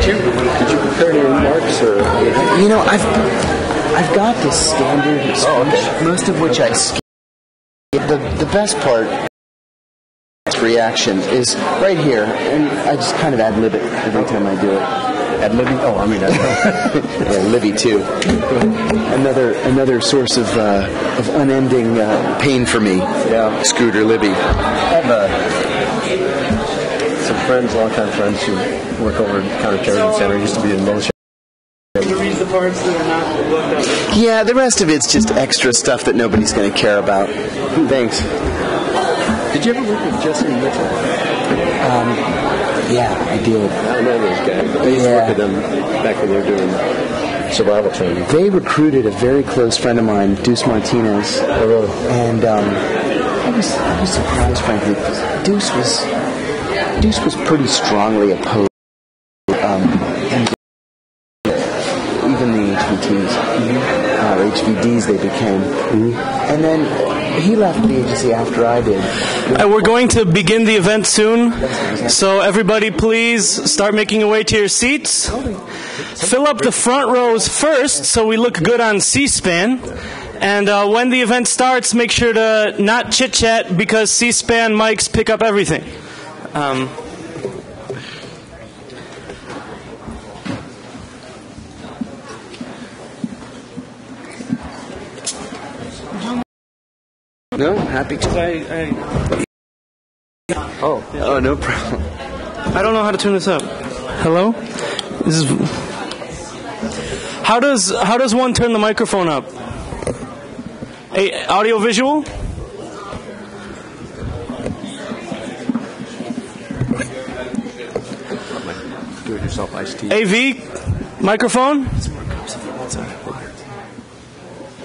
Did you prepare any remarks, or? You know, I've got this standard speech, most of which I skip. The best part, reaction, is right here, and I just kind of ad-lib it every time I do it. Ad-libbing? Oh, I mean, yeah, Libby too. Another source of unending pain for me. Yeah, Scooter Libby. I have some friends, longtime friends who work over at Counterterrorism Center. Used to be in the military. You read the parts that are not looked up. Yeah, the rest of it's just extra stuff that nobody's going to care about. Thanks. Did you ever work with Jesse Mitchell? Yeah, I did. I know those guys. I used to work with them back when they were doing survival training. They recruited a very close friend of mine, Deuce Martinez. Oh, really? And I was surprised, frankly, because Deuce was pretty strongly opposed. Even the HVTs, or HVDs they became. And then he left the agency after I did. We're going to begin the event soon, so everybody please start making your way to your seats. Fill up the front rows first so we look good on C-SPAN. And when the event starts, make sure to not chit-chat because C-SPAN mics pick up everything. No, happy to. Oh, no problem. I don't know how to turn this up. Hello? How does one turn the microphone up? Audio visual? Do-it-yourself iced tea. AV? Microphone?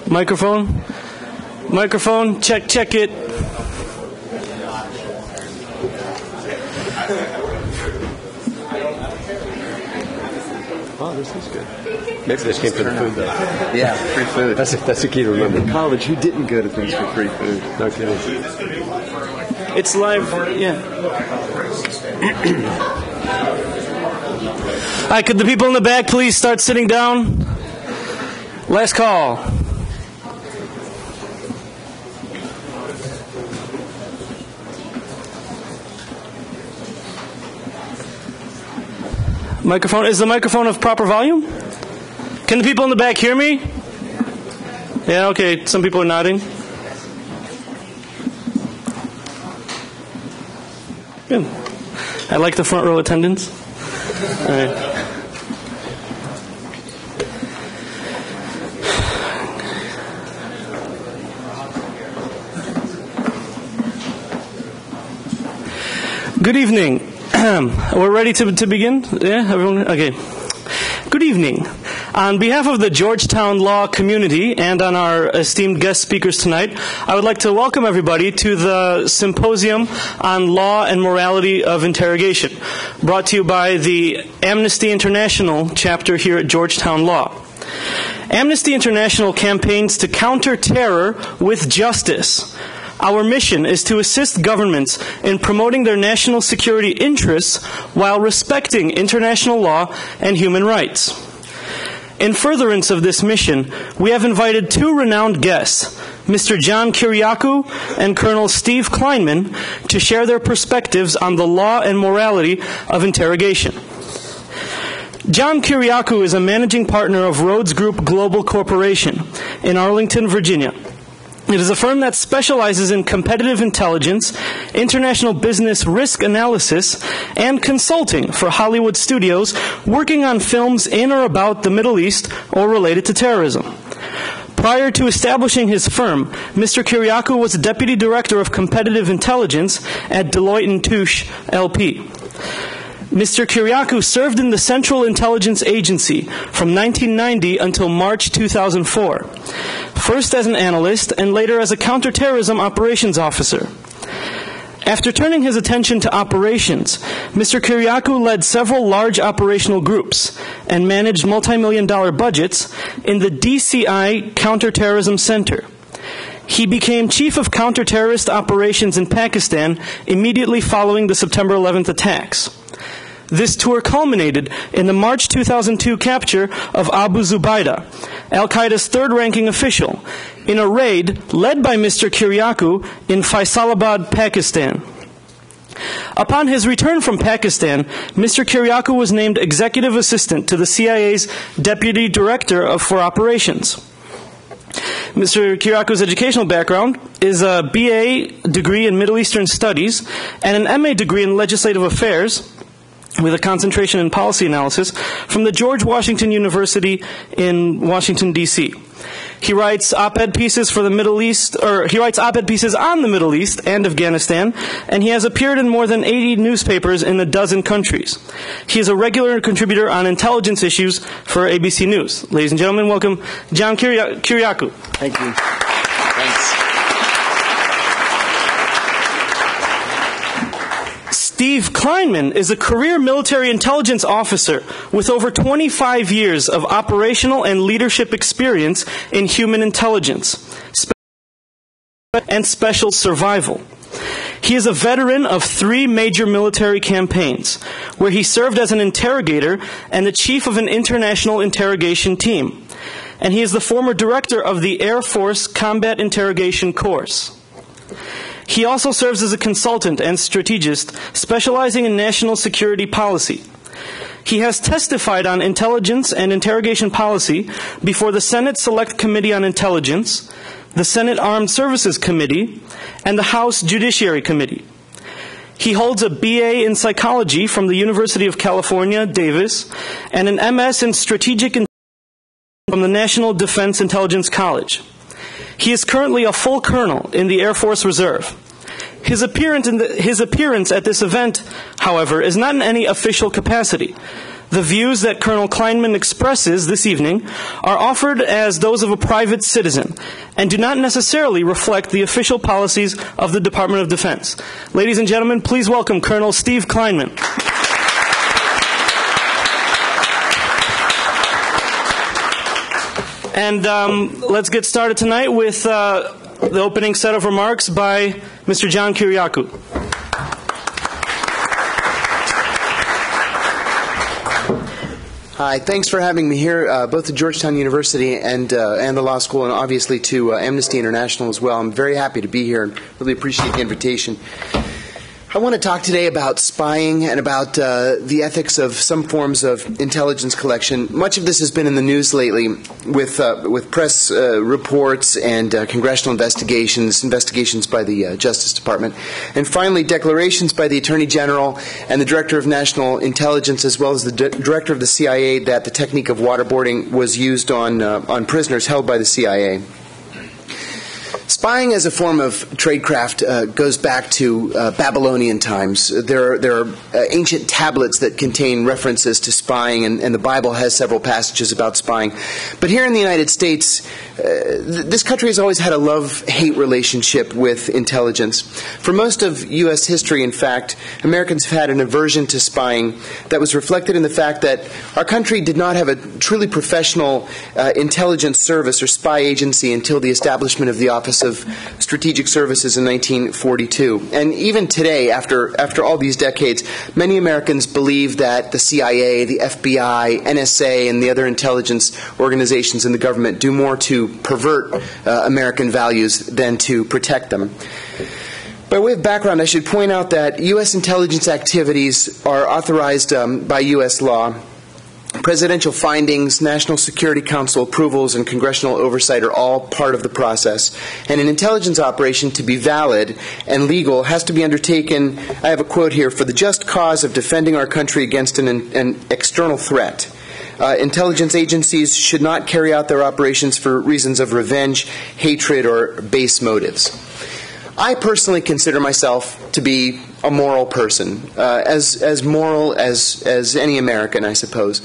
Microphone? Microphone, check it. Oh, this is good. Maybe this came from the food, though. Yeah, free food. That's the key to remember. In college, who didn't go to things for free food? No kidding. It's live, yeah. All right, could the people in the back please start sitting down? Last call. Microphone. Is the microphone of proper volume? Can the people in the back hear me? Yeah, okay. Some people are nodding. Good. I like the front row attendance. All right. Good evening. We're ready to begin? Yeah, everyone? Okay. Good evening. On behalf of the Georgetown Law community and on our esteemed guest speakers tonight, I would like to welcome everybody to the Symposium on Law and Morality of Interrogation, brought to you by the Amnesty International chapter here at Georgetown Law. Amnesty International campaigns to counter terror with justice. Our mission is to assist governments in promoting their national security interests while respecting international law and human rights. In furtherance of this mission, we have invited two renowned guests, Mr. John Kiriakou and Colonel Steve Kleinman, to share their perspectives on the law and morality of interrogation. John Kiriakou is a managing partner of Rhodes Group Global Corporation in Arlington, Virginia. It is a firm that specializes in competitive intelligence, international business risk analysis, and consulting for Hollywood studios working on films in or about the Middle East or related to terrorism. Prior to establishing his firm, Mr. Kiriakou was Deputy Director of Competitive Intelligence at Deloitte & Touche LP. Mr. Kiriakou served in the Central Intelligence Agency from 1990 until March 2004, first as an analyst and later as a counterterrorism operations officer. After turning his attention to operations, Mr. Kiriakou led several large operational groups and managed multi-million-dollar budgets in the DCI Counterterrorism Center. He became Chief of Counterterrorist Operations in Pakistan immediately following the September 11th attacks. This tour culminated in the March 2002 capture of Abu Zubaydah, al-Qaeda's third-ranking official, in a raid led by Mr. Kiriakou in Faisalabad, Pakistan. Upon his return from Pakistan, Mr. Kiriakou was named executive assistant to the CIA's deputy director for operations. Mr. Kiriakou's educational background is a BA degree in Middle Eastern Studies and an MA degree in Legislative Affairs with a concentration in policy analysis from the George Washington University in Washington, D.C. He writes op-ed pieces for the Middle East, or he writes op-ed pieces on the Middle East and Afghanistan, and he has appeared in more than 80 newspapers in a dozen countries. He is a regular contributor on intelligence issues for ABC News. Ladies and gentlemen, welcome John Kiriakou. Thank you. Thanks. Steve Kleinman is a career military intelligence officer with over 25 years of operational and leadership experience in human intelligence and special survival. He is a veteran of 3 major military campaigns, where he served as an interrogator and the chief of an international interrogation team. And he is the former director of the Air Force Combat Interrogation Course. He also serves as a consultant and strategist, specializing in national security policy. He has testified on intelligence and interrogation policy before the Senate Select Committee on Intelligence, the Senate Armed Services Committee, and the House Judiciary Committee. He holds a BA in psychology from the University of California, Davis, and an MS in strategic intelligence from the National Defense Intelligence College. He is currently a full colonel in the Air Force Reserve. His appearance at this event, however, is not in any official capacity. The views that Colonel Kleinman expresses this evening are offered as those of a private citizen and do not necessarily reflect the official policies of the Department of Defense. Ladies and gentlemen, please welcome Colonel Steve Kleinman. And let's get started tonight with the opening set of remarks by Mr. John Kiriakou. Hi, thanks for having me here, both at Georgetown University and the law school, and obviously to Amnesty International as well. I'm very happy to be here and really appreciate the invitation. I want to talk today about spying and about the ethics of some forms of intelligence collection. Much of this has been in the news lately with press reports and congressional investigations by the Justice Department, and finally declarations by the Attorney General and the Director of National Intelligence, as well as the Director of the CIA, that the technique of waterboarding was used on prisoners held by the CIA. Spying as a form of tradecraft goes back to Babylonian times. There are ancient tablets that contain references to spying, and the Bible has several passages about spying. But here in the United States, this country has always had a love-hate relationship with intelligence. For most of U.S. history, in fact, Americans have had an aversion to spying that was reflected in the fact that our country did not have a truly professional intelligence service or spy agency until the establishment of the Office of Strategic Services in 1942. And even today, after all these decades, many Americans believe that the CIA, the FBI, NSA, and the other intelligence organizations in the government do more to pervert American values than to protect them. By way of background, I should point out that U.S. intelligence activities are authorized by U.S. law. Presidential findings, National Security Council approvals, and congressional oversight are all part of the process. And an intelligence operation, to be valid and legal, has to be undertaken, I have a quote here, for the just cause of defending our country against an external threat. Intelligence agencies should not carry out their operations for reasons of revenge, hatred, or base motives. I personally consider myself to be a moral person, as moral as any American, I suppose.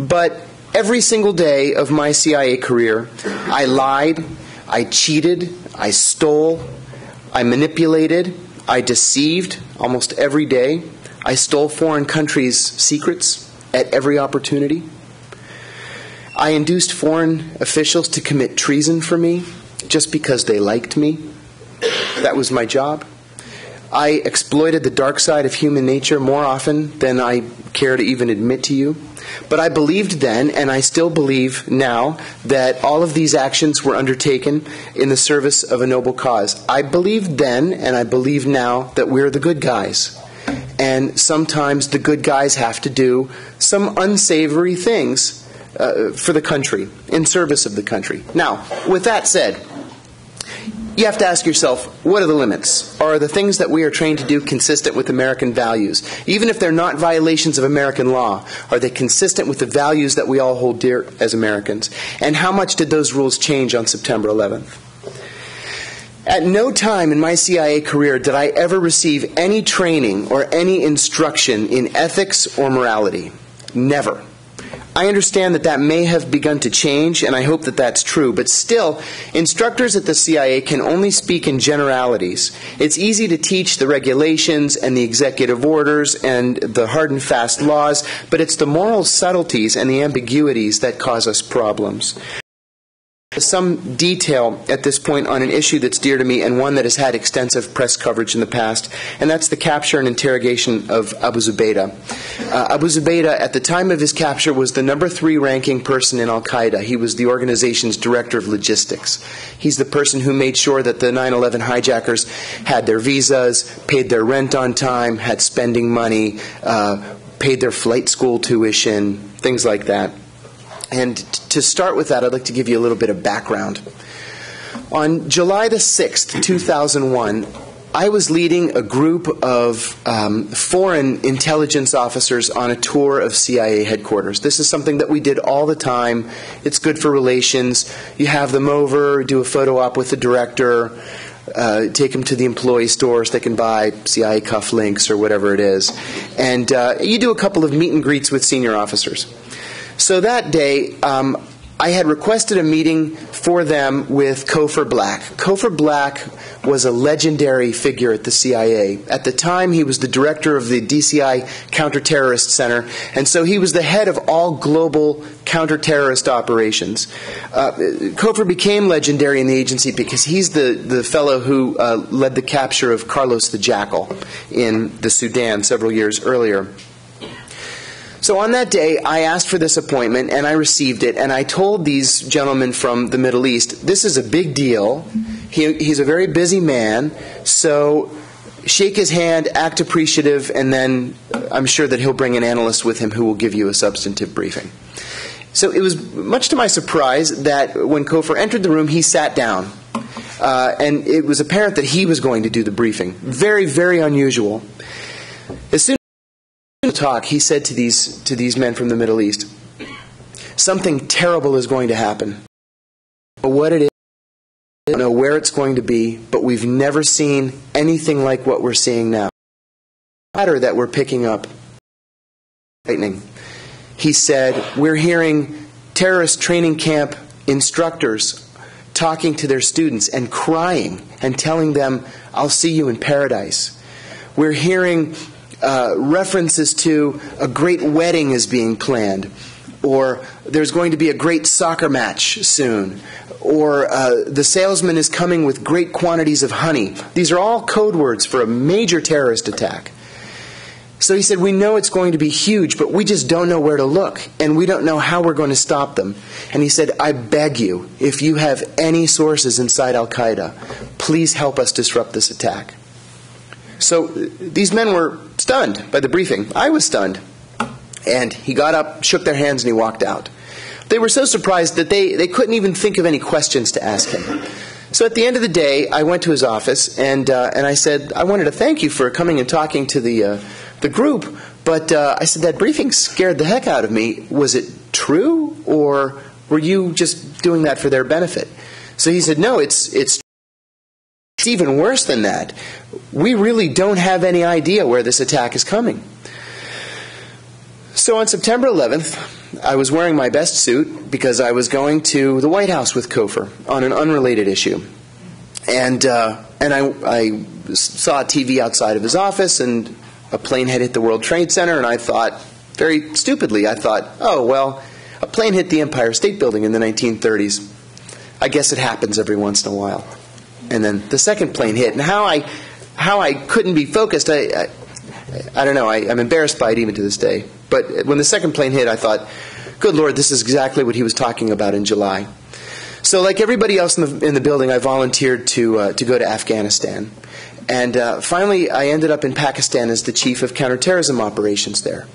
But every single day of my CIA career, I lied, I cheated, I stole, I manipulated, I deceived almost every day. I stole foreign countries' secrets at every opportunity. I induced foreign officials to commit treason for me just because they liked me. That was my job. I exploited the dark side of human nature more often than I care to even admit to you. But I believed then, and I still believe now, that all of these actions were undertaken in the service of a noble cause. I believed then, and I believe now, that we're the good guys. And sometimes the good guys have to do some unsavory things for the country, in service of the country. Now, with that said, you have to ask yourself, what are the limits? Are the things that we are trained to do consistent with American values? Even if they're not violations of American law, are they consistent with the values that we all hold dear as Americans? And how much did those rules change on September 11th? At no time in my CIA career did I ever receive any training or any instruction in ethics or morality. Never. I understand that that may have begun to change, and I hope that that's true, but still, instructors at the CIA can only speak in generalities. It's easy to teach the regulations and the executive orders and the hard and fast laws, but it's the moral subtleties and the ambiguities that cause us problems. Some detail at this point on an issue that's dear to me and one that has had extensive press coverage in the past, and that's the capture and interrogation of Abu Zubaydah. Abu Zubaydah, at the time of his capture, was the number 3 ranking person in Al-Qaeda. He was the organization's director of logistics. He's the person who made sure that the 9/11 hijackers had their visas, paid their rent on time, had spending money, paid their flight school tuition, things like that. And to start with that, I'd like to give you a little bit of background. On July the 6th, 2001, I was leading a group of foreign intelligence officers on a tour of CIA headquarters. This is something that we did all the time. It's good for relations. You have them over, do a photo op with the director, take them to the employee stores. They can buy CIA cufflinks or whatever it is. And you do a couple of meet and greets with senior officers. So that day, I had requested a meeting for them with Cofer Black. Cofer Black was a legendary figure at the CIA. At the time, he was the director of the DCI Counterterrorist Center, and so he was the head of all global counterterrorist operations. Cofer became legendary in the agency because he's the fellow who led the capture of Carlos the Jackal in the Sudan several years earlier. So on that day, I asked for this appointment, and I received it, and I told these gentlemen from the Middle East, this is a big deal. He's a very busy man, so shake his hand, act appreciative, and then I'm sure that he'll bring an analyst with him who will give you a substantive briefing. So it was much to my surprise that when Cofer entered the room, he sat down. And it was apparent that he was going to do the briefing. Very, very unusual. As soon talk, he said to these men from the Middle East, something terrible is going to happen. But what it is, I don't know where it's going to be, but we've never seen anything like what we're seeing now. The matter that we're picking up, lightning. He said, we're hearing terrorist training camp instructors talking to their students and crying and telling them, I'll see you in paradise. We're hearing references to a great wedding is being planned, or there's going to be a great soccer match soon, or the salesman is coming with great quantities of honey. These are all code words for a major terrorist attack. So he said, we know it's going to be huge, but we just don't know where to look, and we don't know how we're going to stop them. And he said, I beg you, if you have any sources inside Al-Qaeda, please help us disrupt this attack. So these men were stunned by the briefing. I was stunned. And he got up, shook their hands, and he walked out. They were so surprised that they couldn't even think of any questions to ask him. So at the end of the day, I went to his office, and I said, I wanted to thank you for coming and talking to the group, but I said, that briefing scared the heck out of me. Was it true, or were you just doing that for their benefit? So he said, no, it's even worse than that. We really don't have any idea where this attack is coming. So on September 11th, I was wearing my best suit because I was going to the White House with Cofer on an unrelated issue. And I saw a TV outside of his office, and a plane had hit the World Trade Center, and I thought, very stupidly, I thought, oh, well, a plane hit the Empire State Building in the 1930s. I guess it happens every once in a while. And then the second plane hit. And how how I couldn't be focused, I don't know. I'm embarrassed by it even to this day. But when the second plane hit, I thought, good Lord, this is exactly what he was talking about in July. So like everybody else in the building, I volunteered to go to Afghanistan. And finally, I ended up in Pakistan as the chief of counterterrorism operations there.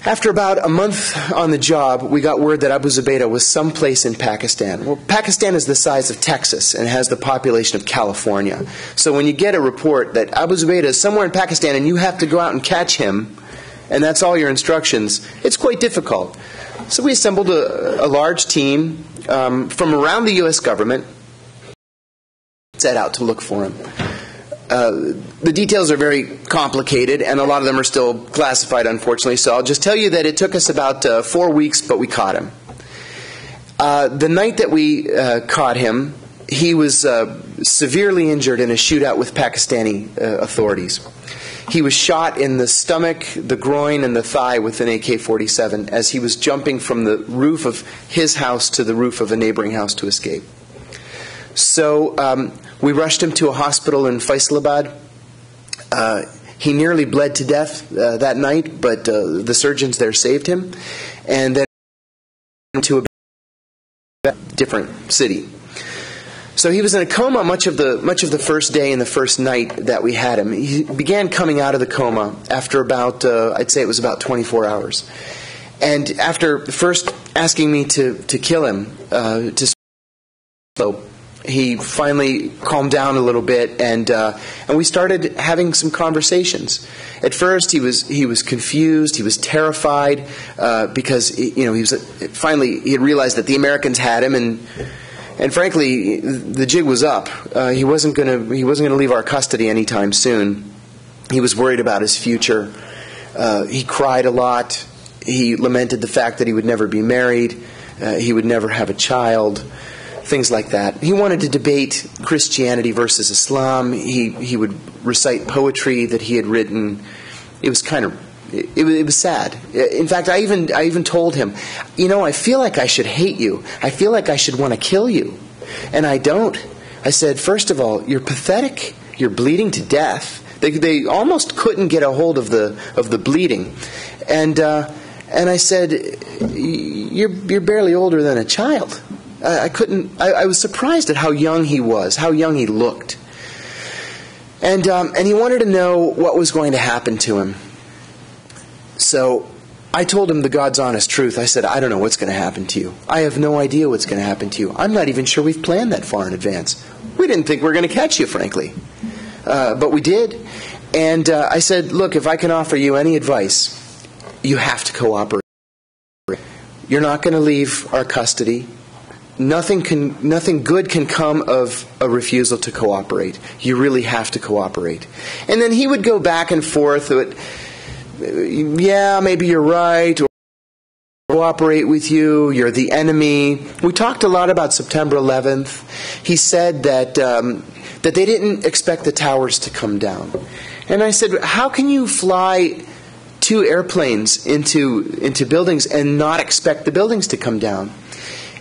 After about a month on the job, we got word that Abu Zubaydah was someplace in Pakistan. Well, Pakistan is the size of Texas and has the population of California. So when you get a report that Abu Zubaydah is somewhere in Pakistan and you have to go out and catch him, and that's all your instructions, it's quite difficult. So we assembled a large team from around the U.S. government, set out to look for him. The details are very complicated, and a lot of them are still classified, unfortunately, so I'll just tell you that it took us about 4 weeks, but we caught him. The night that we caught him, he was severely injured in a shootout with Pakistani authorities. He was shot in the stomach, the groin, and the thigh with an AK-47 as he was jumping from the roof of his house to the roof of a neighboring house to escape. So we rushed him to a hospital in Faisalabad. He nearly bled to death that night, but the surgeons there saved him, and then to a different city. So he was in a coma much of the first day and the first night that we had him. He began coming out of the coma after about, I'd say it was about 24 hours. And after first asking me to kill him, he finally calmed down a little bit, and we started having some conversations. At first, he was confused, he was terrified because he had realized that the Americans had him, and frankly, the jig was up. He wasn't going to leave our custody anytime soon. He was worried about his future. He cried a lot. He lamented the fact that he would never be married. He would never have a child. Things like that. He wanted to debate Christianity versus Islam. He would recite poetry that he had written. It was kind of, it was sad. In fact, I even told him, I feel like I should hate you. I feel like I should want to kill you, and I don't. I said, first of all, you're pathetic. You're bleeding to death. They almost couldn't get a hold of the bleeding, and I said, you're barely older than a child. I was surprised at how young he was, how young he looked. And he wanted to know what was going to happen to him. So I told him the God's honest truth. I said, I don't know what's going to happen to you. I have no idea what's going to happen to you. I'm not even sure we've planned that far in advance. We didn't think we were going to catch you, frankly. But we did. And I said, look, if I can offer you any advice, you have to cooperate. You're not going to leave our custody. Nothing good can come of a refusal to cooperate. You really have to cooperate. And then he would go back and forth. Yeah, maybe you're right. Or cooperate with you. You're the enemy. We talked a lot about September 11th. He said that they didn't expect the towers to come down. And I said, how can you fly 2 airplanes into buildings and not expect the buildings to come down?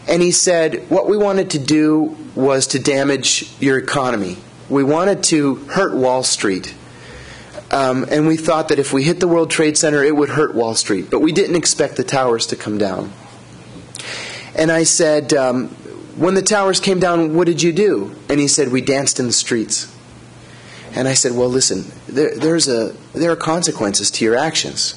And he said, what we wanted to do was to damage your economy. We wanted to hurt Wall Street. And we thought that if we hit the World Trade Center, it would hurt Wall Street. But we didn't expect the towers to come down. And I said, when the towers came down, what did you do? And he said, we danced in the streets. And I said, well, listen, there are consequences to your actions.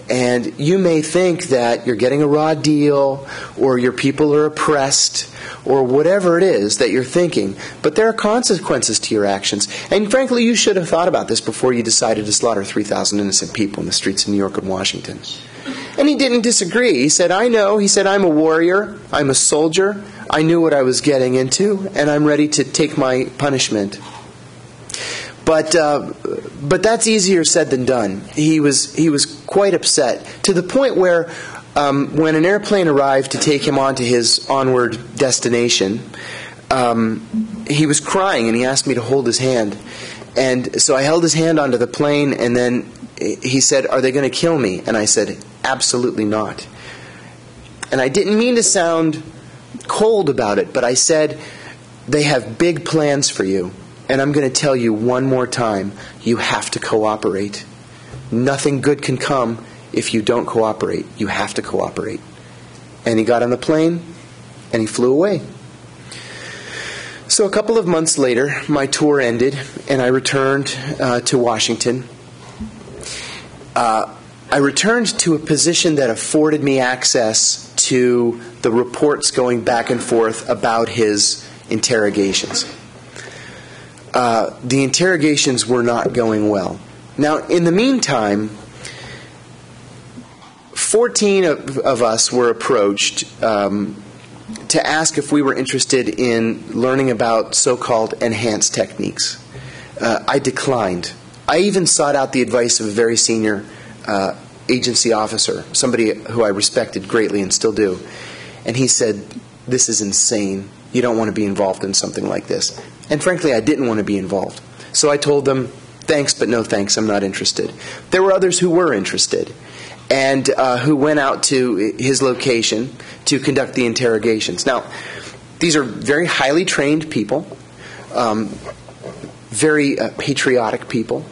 And you may think that you're getting a raw deal, or your people are oppressed, or whatever it is that you're thinking. But there are consequences to your actions. And frankly, you should have thought about this before you decided to slaughter 3,000 innocent people in the streets of New York and Washington. And he didn't disagree. He said, I know. He said, I'm a warrior. I'm a soldier. I knew what I was getting into, and I'm ready to take my punishment. But that's easier said than done. He was quite upset, to the point where when an airplane arrived to take him on to his onward destination, he was crying, and he asked me to hold his hand. And so I held his hand onto the plane, and then he said, are they going to kill me? And I said, absolutely not. And I didn't mean to sound cold about it, but I said, they have big plans for you. And I'm going to tell you one more time, you have to cooperate. Nothing good can come if you don't cooperate. You have to cooperate. And he got on the plane, and he flew away. So a couple of months later, my tour ended, and I returned to Washington. I returned to a position that afforded me access to the reports going back and forth about his interrogations. The interrogations were not going well. Now, in the meantime, 14 of us were approached to ask if we were interested in learning about so-called enhanced techniques. I declined. I even sought out the advice of a very senior agency officer, somebody who I respected greatly and still do. And he said, "This is insane. You don't want to be involved in something like this." And frankly, I didn't want to be involved. So I told them, "Thanks, but no thanks. I'm not interested." There were others who were interested and who went out to his location to conduct the interrogations. Now, these are very highly trained people, very patriotic people,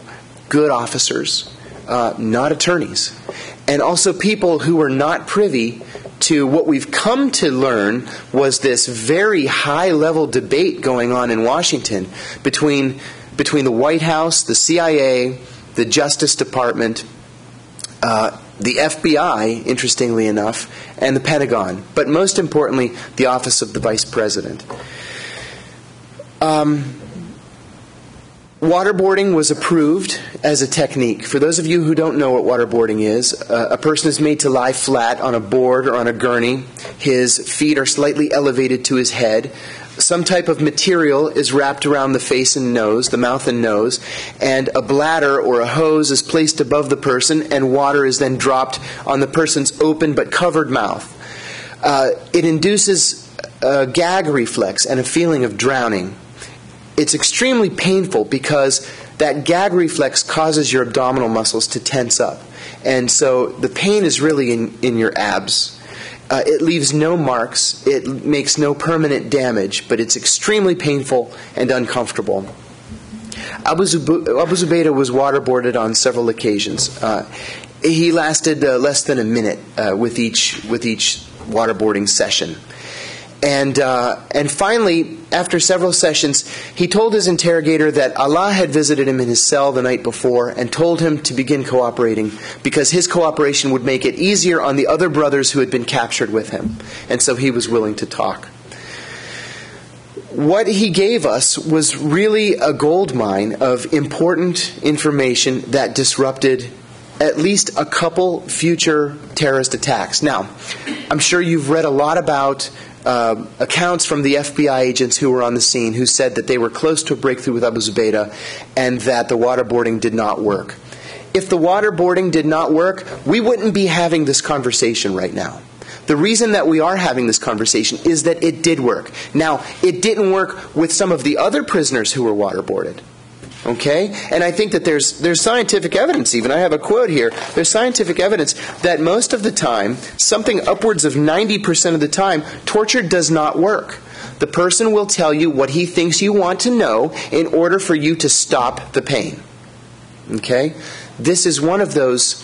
good officers, not attorneys, and also people who were not privy to what we've come to learn was this very high-level debate going on in Washington between the White House, the CIA, the Justice Department, the FBI, interestingly enough, and the Pentagon, but most importantly, the Office of the Vice President. Waterboarding was approved as a technique. For those of you who don't know what waterboarding is, a person is made to lie flat on a board or on a gurney. His feet are slightly elevated to his head. Some type of material is wrapped around the face and nose, the mouth and nose, and a bladder or a hose is placed above the person, and water is then dropped on the person's open but covered mouth. It induces a gag reflex and a feeling of drowning. It's extremely painful because that gag reflex causes your abdominal muscles to tense up. And so the pain is really in your abs. It leaves no marks. It makes no permanent damage, but it's extremely painful and uncomfortable. Abu Zubaydah was waterboarded on several occasions. He lasted less than a minute with each waterboarding session. And finally, after several sessions, he told his interrogator that Allah had visited him in his cell the night before and told him to begin cooperating because his cooperation would make it easier on the other brothers who had been captured with him. And so he was willing to talk. What he gave us was really a gold mine of important information that disrupted at least a couple future terrorist attacks. Now, I'm sure you've read a lot about accounts from the FBI agents who were on the scene who said that they were close to a breakthrough with Abu Zubaydah and that the waterboarding did not work. If the waterboarding did not work, we wouldn't be having this conversation right now. The reason that we are having this conversation is that it did work. Now, it didn't work with some of the other prisoners who were waterboarded. Okay? And I think that there's scientific evidence even. I have a quote here. There's scientific evidence that most of the time, something upwards of 90% of the time, torture does not work. The person will tell you what he thinks you want to know in order for you to stop the pain. Okay? This is one of those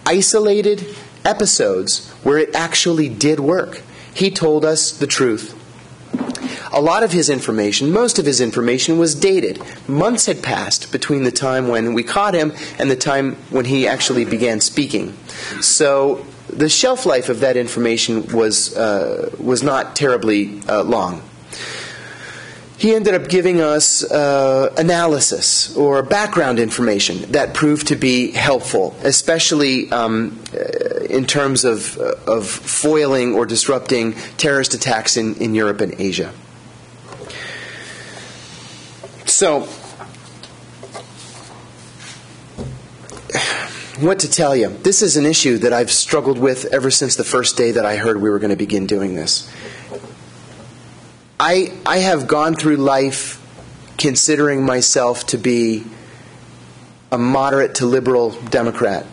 isolated episodes where it actually did work. He told us the truth. A lot of his information, most of his information was dated. Months had passed between the time when we caught him and the time when he actually began speaking. So the shelf life of that information was not terribly long. He ended up giving us analysis or background information that proved to be helpful, especially in terms of foiling or disrupting terrorist attacks in Europe and Asia. So, what to tell you? This is an issue that I've struggled with ever since the first day that I heard we were going to begin doing this. I have gone through life considering myself to be a moderate to liberal Democrat.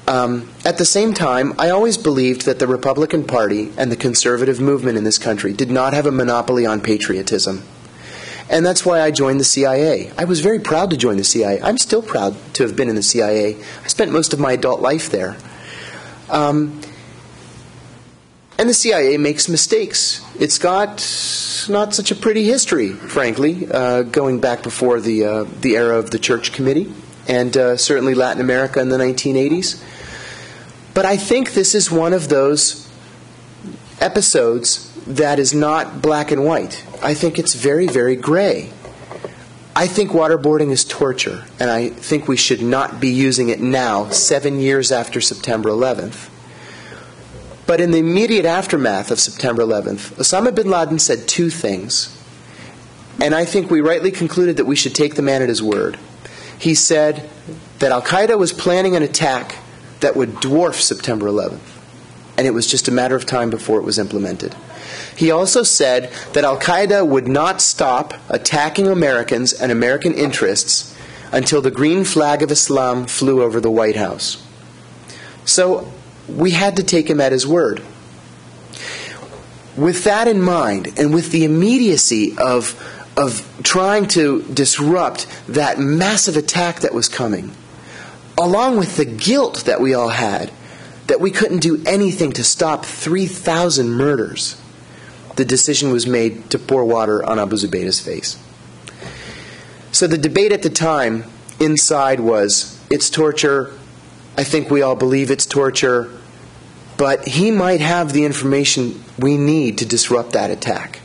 At the same time, I always believed that the Republican Party and the conservative movement in this country did not have a monopoly on patriotism. And that's why I joined the CIA. I was very proud to join the CIA. I'm still proud to have been in the CIA. I spent most of my adult life there. And the CIA makes mistakes. It's got not such a pretty history, frankly, going back before the era of the Church Committee, and certainly Latin America in the 1980s. But I think this is one of those episodes that is not black and white. I think it's very, very gray. I think waterboarding is torture, and I think we should not be using it now, 7 years after September 11th. But in the immediate aftermath of September 11th, Osama bin Laden said two things, and I think we rightly concluded that we should take the man at his word. He said that Al-Qaeda was planning an attack that would dwarf September 11th, and it was just a matter of time before it was implemented. He also said that Al-Qaeda would not stop attacking Americans and American interests until the green flag of Islam flew over the White House. So we had to take him at his word. With that in mind, and with the immediacy of trying to disrupt that massive attack that was coming, along with the guilt that we all had, that we couldn't do anything to stop 3,000 murders, the decision was made to pour water on Abu Zubaydah's face. So the debate at the time inside was, it's torture, I think we all believe it's torture, but he might have the information we need to disrupt that attack.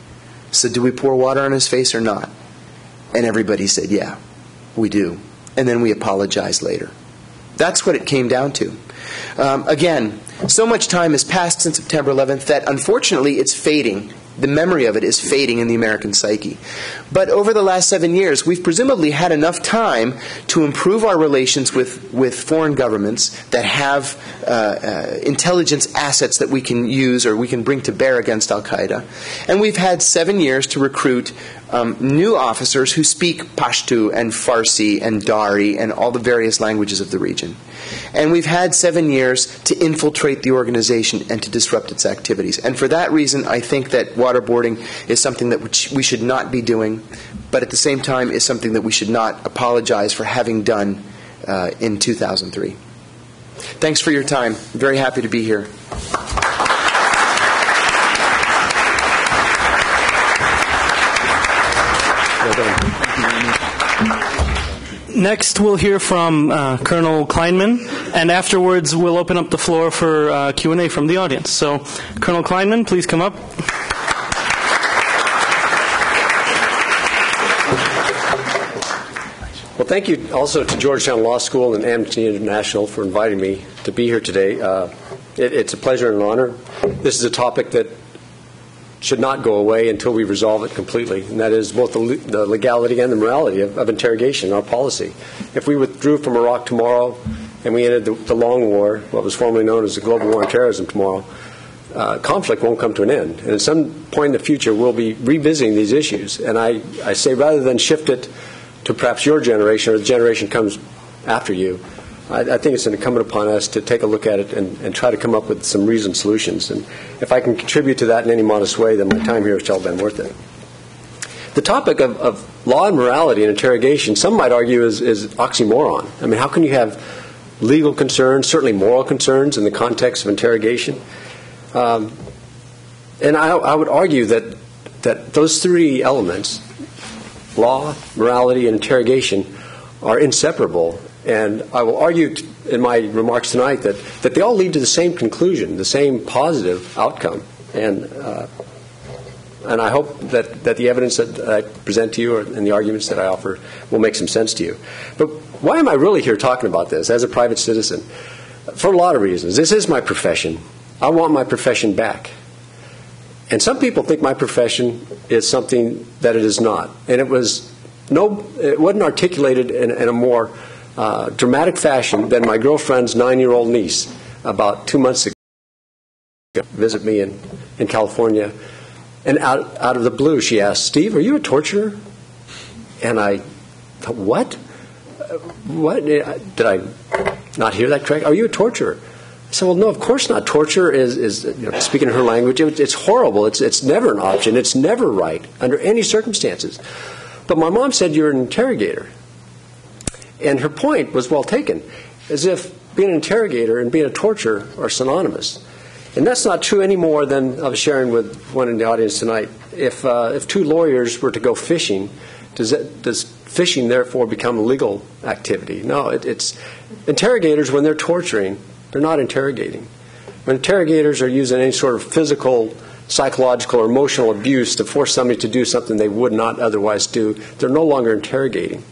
So do we pour water on his face or not? And everybody said, yeah, we do. And then we apologized later. That's what it came down to. Again, so much time has passed since September 11th that unfortunately it's fading. The memory of it is fading in the American psyche. But over the last 7 years, we've presumably had enough time to improve our relations with foreign governments that have intelligence assets that we can use or we can bring to bear against Al-Qaeda. And we've had 7 years to recruit new officers who speak Pashto and Farsi and Dari and all the various languages of the region. And we've had 7 years to infiltrate the organization and to disrupt its activities. And for that reason, I think that waterboarding is something that we should not be doing, but at the same time is something that we should not apologize for having done in 2003. Thanks for your time. Very happy to be here. Well done. Next, we'll hear from Colonel Kleinman, and afterwards we'll open up the floor for Q&A from the audience. So, Colonel Kleinman, please come up. Well, thank you also to Georgetown Law School and Amnesty International for inviting me to be here today. It's a pleasure and an honor. This is a topic that should not go away until we resolve it completely, and that is both the legality and the morality of interrogation, our policy. If we withdrew from Iraq tomorrow and we ended the long war, what was formerly known as the global war on terrorism tomorrow, conflict won't come to an end. And at some point in the future, we'll be revisiting these issues. And I say rather than shift it to perhaps your generation or the generation comes after you, I think it's incumbent upon us to take a look at it and try to come up with some reasoned solutions. And if I can contribute to that in any modest way, then my time here shall have been worth it. The topic of law and morality in interrogation, some might argue, is oxymoron. I mean, how can you have legal concerns, certainly moral concerns, in the context of interrogation? And I would argue that those three elements, law, morality, and interrogation, are inseparable. And I will argue in my remarks tonight that they all lead to the same conclusion, the same positive outcome. And I hope that the evidence that I present to you and the arguments that I offer will make some sense to you. But why am I really here talking about this as a private citizen? For a lot of reasons. This is my profession. I want my profession back. And some people think my profession is something that it is not. And it wasn't articulated in a more dramatic fashion than my girlfriend's 9-year-old niece about 2 months ago visit me in California. And out of the blue, she asked, "Steve, are you a torturer?" And I thought, what? What? Did I not hear that correct? Are you a torturer? I said, well, no, of course not. Torture is speaking her language, it's horrible. It's never an option. It's never right under any circumstances. but my mom said you're an interrogator. And her point was well taken, as if being an interrogator and being a torturer are synonymous. And that's not true any more than I was sharing with one in the audience tonight. If two lawyers were to go fishing, does fishing therefore become a legal activity? No, it's interrogators, when they're torturing, they're not interrogating. When interrogators are using any sort of physical, psychological, or emotional abuse to force somebody to do something they would not otherwise do, they're no longer interrogating.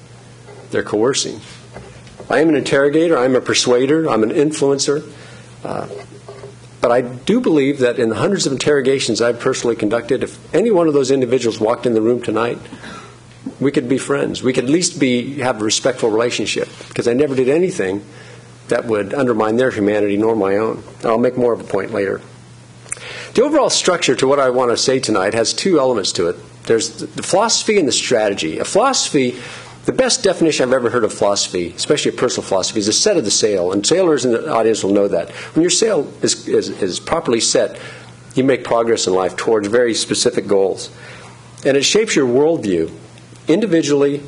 They're coercing. I am an interrogator, I'm a persuader, I'm an influencer. But I do believe that in the hundreds of interrogations I've personally conducted, if any one of those individuals walked in the room tonight, we could be friends. We could at least have a respectful relationship, because I never did anything that would undermine their humanity nor my own. And I'll make more of a point later. The overall structure to what I want to say tonight has two elements to it. There's the philosophy and the strategy. A philosophy, the best definition I've ever heard of philosophy, especially a personal philosophy, is a set of the sail. And sailors in the audience will know that. When your sail is properly set, you make progress in life towards very specific goals. And it shapes your worldview, individually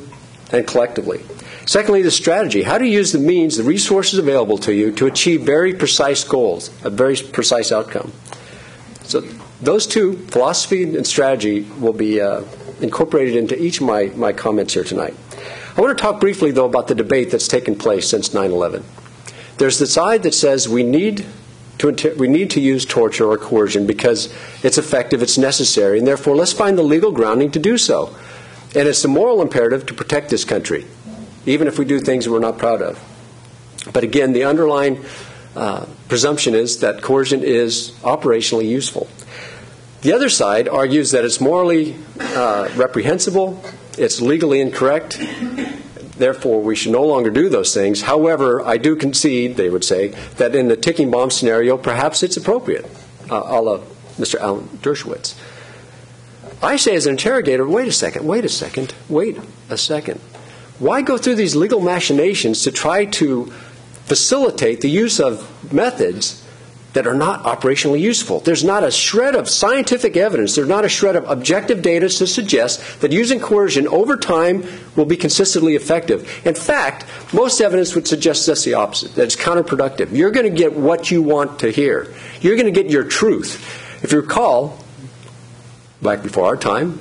and collectively. Secondly, the strategy. How do you use the means, the resources available to you to achieve very precise goals, a very precise outcome? So those two, philosophy and strategy, will be incorporated into each of my comments here tonight. I want to talk briefly, though, about the debate that's taken place since 9/11. There's the side that says we need to use torture or coercion because it's effective, it's necessary, and therefore let's find the legal grounding to do so. And it's a moral imperative to protect this country, even if we do things we're not proud of. But again, the underlying presumption is that coercion is operationally useful. The other side argues that it's morally reprehensible, it's legally incorrect, therefore we should no longer do those things. However, I do concede, they would say, that in the ticking bomb scenario, perhaps it's appropriate, a la Mr. Alan Dershowitz. I say as an interrogator, wait a second. Why go through these legal machinations to try to facilitate the use of methods that are not operationally useful? There's not a shred of scientific evidence, there's not a shred of objective data to suggest that using coercion over time will be consistently effective. In fact, most evidence would suggest just the opposite, that it's counterproductive. You're going to get what you want to hear. You're going to get your truth. If you recall, back before our time,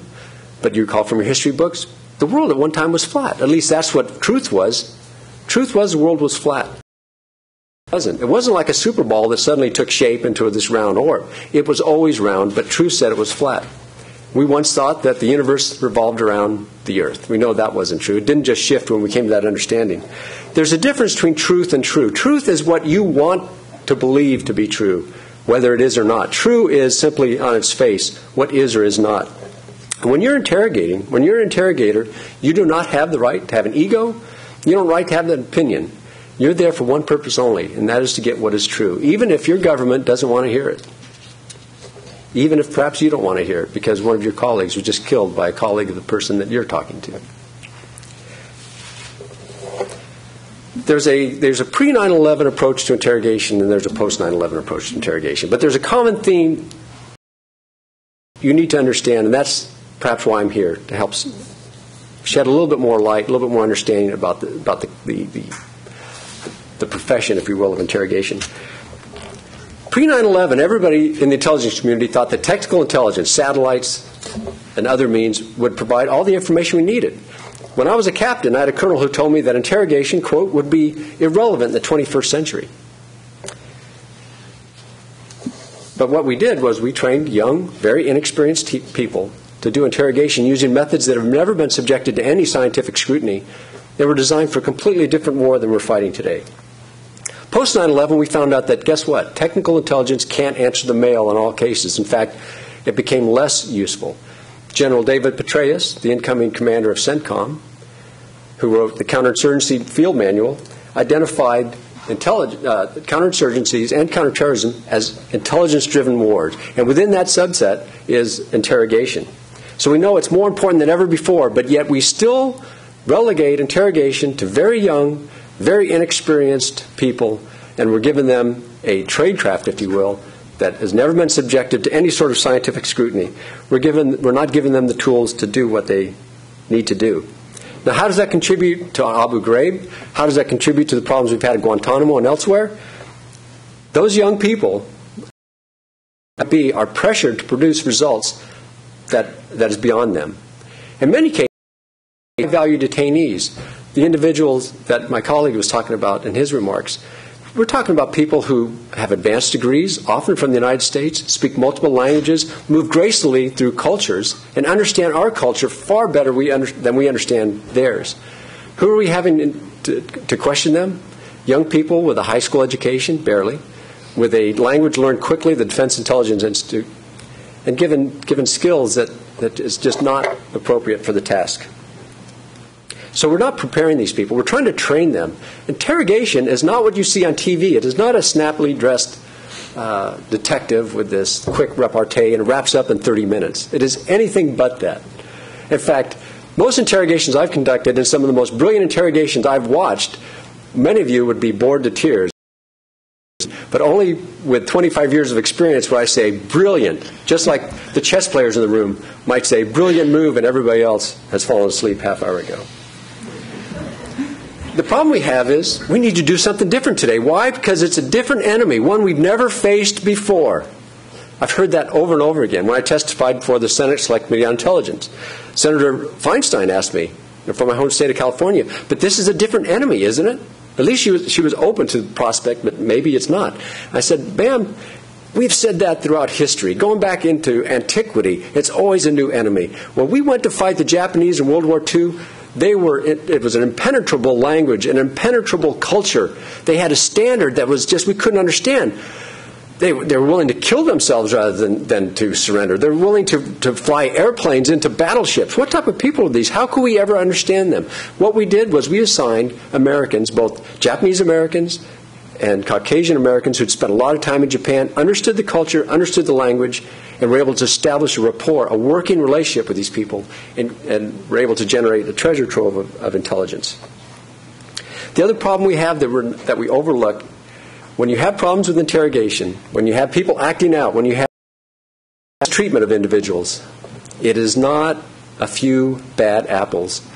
but you recall from your history books, the world at one time was flat. At least that's what truth was. Truth was the world was flat. It wasn't like a super ball that suddenly took shape into this round orb. It was always round, but truth said it was flat. We once thought that the universe revolved around the earth. We know that wasn't true. It didn't just shift when we came to that understanding. There's a difference between truth and true. Truth is what you want to believe to be true, whether it is or not. True is simply on its face what is or is not. And when you're interrogating, when you're an interrogator, you do not have the right to have an ego. You don't have the right to have an opinion. You're there for one purpose only, and that is to get what is true, even if your government doesn't want to hear it. Even if perhaps you don't want to hear it because one of your colleagues was just killed by a colleague of the person that you're talking to. There's a pre-9/11 approach to interrogation, and there's a post-9/11 approach to interrogation. But there's a common theme you need to understand, and that's perhaps why I'm here, to help shed a little bit more light, a little bit more understanding about the profession, if you will, of interrogation. Pre-9/11, everybody in the intelligence community thought that technical intelligence, satellites, and other means would provide all the information we needed. When I was a captain, I had a colonel who told me that interrogation, quote, would be irrelevant in the 21st century. But what we did was we trained young, very inexperienced people to do interrogation using methods that have never been subjected to any scientific scrutiny. They were designed for a completely different war than we're fighting today. Post 9/11, we found out that, guess what? Technical intelligence can't answer the mail in all cases. In fact, it became less useful. General David Petraeus, the incoming commander of CENTCOM, who wrote the Counterinsurgency Field Manual, identified counterinsurgencies and counterterrorism as intelligence-driven wars. And within that subset is interrogation. So we know it's more important than ever before, but yet we still relegate interrogation to very young, very inexperienced people, and we're giving them a tradecraft, if you will, that has never been subjected to any sort of scientific scrutiny. We're not giving them the tools to do what they need to do. Now, how does that contribute to Abu Ghraib? How does that contribute to the problems we've had at Guantanamo and elsewhere? Those young people are pressured to produce results that is beyond them. In many cases, high-value detainees, the individuals that my colleague was talking about in his remarks, we're talking about people who have advanced degrees, often from the United States, speak multiple languages, move gracefully through cultures, and understand our culture far better than we understand theirs. Who are we having to question them? Young people with a high school education, barely, with a language learned quickly, the Defense Intelligence Institute, and given skills that is just not appropriate for the task. So we're not preparing these people. We're trying to train them. Interrogation is not what you see on TV. It is not a snappily dressed detective with this quick repartee and it wraps up in 30 minutes. It is anything but that. In fact, most interrogations I've conducted and some of the most brilliant interrogations I've watched, many of you would be bored to tears. But only with 25 years of experience would I say brilliant, just like the chess players in the room might say brilliant move and everybody else has fallen asleep half hour ago. The problem we have is we need to do something different today. Why? Because it's a different enemy, one we've never faced before. I've heard that over and over again. When I testified before the Senate Select Committee on Intelligence, Senator Feinstein asked me, from my home state of California, but this is a different enemy, isn't it? At least she was open to the prospect, but maybe it's not. I said, ma'am, we've said that throughout history. Going back into antiquity, it's always a new enemy. When we went to fight the Japanese in World War II, it was an impenetrable language, an impenetrable culture. They had a standard that was just we couldn't understand. They were willing to kill themselves rather than to surrender. They were willing to fly airplanes into battleships. What type of people are these? How could we ever understand them? What we did was we assigned Americans, both Japanese Americans and Caucasian Americans who'd spent a lot of time in Japan, understood the culture, understood the language, and were able to establish a rapport, a working relationship with these people, and were able to generate a treasure trove of intelligence. The other problem we have that we overlook, when you have problems with interrogation, when you have people acting out, when you have treatment of individuals, it is not a few bad apples.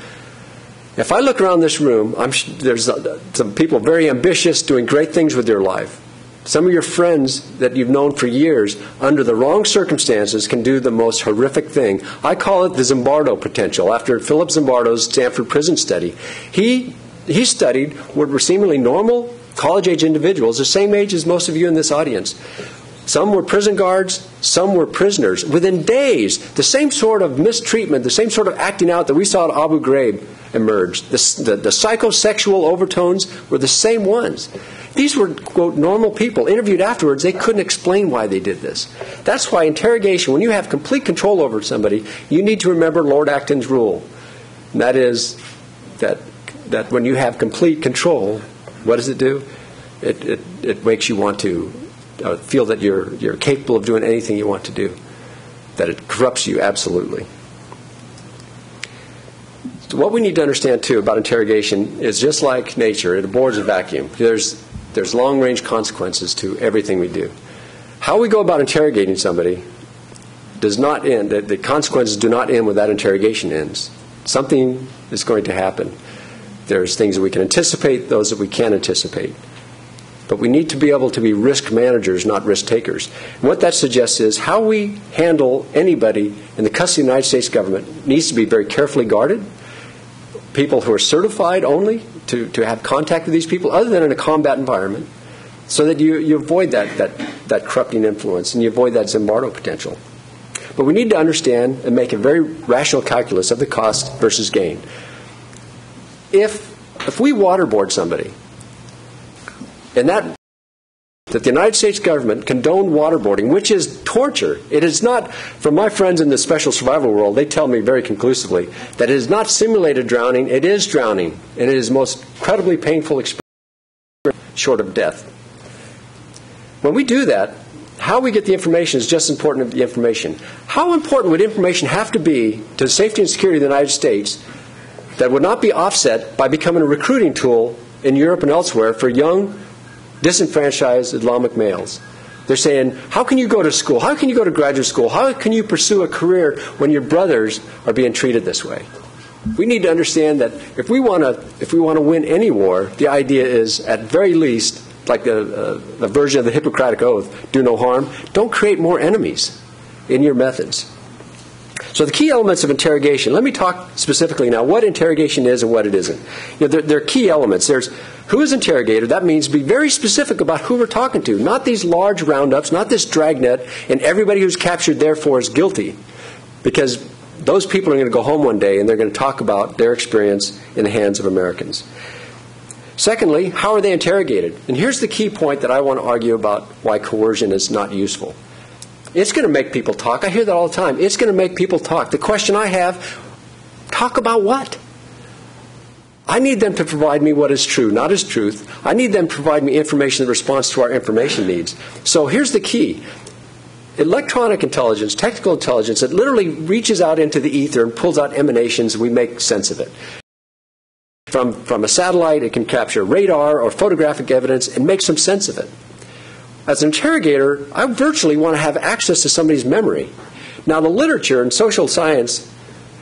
If I look around this room, there's some people very ambitious, doing great things with their life. Some of your friends that you've known for years, under the wrong circumstances, can do the most horrific thing. I call it the Zimbardo potential, after Philip Zimbardo's Stanford prison study. He studied what were seemingly normal college-age individuals, the same age as most of you in this audience. Some were prison guards, some were prisoners. Within days, the same sort of mistreatment, the same sort of acting out that we saw at Abu Ghraib emerged. The psychosexual overtones were the same ones. These were, quote, normal people. Interviewed afterwards, they couldn't explain why they did this. That's why interrogation, when you have complete control over somebody, you need to remember Lord Acton's rule. And that is that when you have complete control, what does it do? It makes you want to feel that you're capable of doing anything you want to do, that it corrupts you absolutely. So what we need to understand, too, about interrogation is just like nature. It abhors a vacuum. There's long-range consequences to everything we do. How we go about interrogating somebody does not end. The consequences do not end when that interrogation ends. Something is going to happen. There's things that we can anticipate, those that we can't anticipate. But we need to be able to be risk managers, not risk takers. And what that suggests is how we handle anybody in the custody of the United States government needs to be very carefully guarded. People who are certified only to have contact with these people, other than in a combat environment, so that you avoid that corrupting influence and you avoid that Zimbardo potential. But we need to understand and make a very rational calculus of the cost versus gain. If we waterboard somebody, and that the United States government condoned waterboarding, which is torture. It is not, from my friends in the special survival world, they tell me very conclusively that it is not simulated drowning, it is drowning, and it is most incredibly painful experience short of death. When we do that, how we get the information is just as important as the information. How important would information have to be to the safety and security of the United States that would not be offset by becoming a recruiting tool in Europe and elsewhere for young, disenfranchised Islamic males? They're saying, how can you go to school? How can you go to graduate school? How can you pursue a career when your brothers are being treated this way? We need to understand that if we want to win any war, the idea is, at very least, like the version of the Hippocratic Oath, do no harm. Don't create more enemies in your methods. So the key elements of interrogation. Let me talk specifically now what interrogation is and what it isn't. There are key elements. There's who is interrogated. That means be very specific about who we're talking to. Not these large roundups, not this dragnet, and everybody who's captured therefore is guilty. Because those people are going to go home one day and they're going to talk about their experience in the hands of Americans. Secondly, how are they interrogated? And here's the key point that I want to argue about why coercion is not useful. It's going to make people talk. I hear that all the time. It's going to make people talk. The question I have, talk about what? I need them to provide me what is true, not as truth. I need them to provide me information in response to our information needs. So here's the key. Electronic intelligence, technical intelligence, it literally reaches out into the ether and pulls out emanations and we make sense of it. From a satellite, it can capture radar or photographic evidence and make some sense of it. As an interrogator, I virtually want to have access to somebody's memory. Now, the literature in social science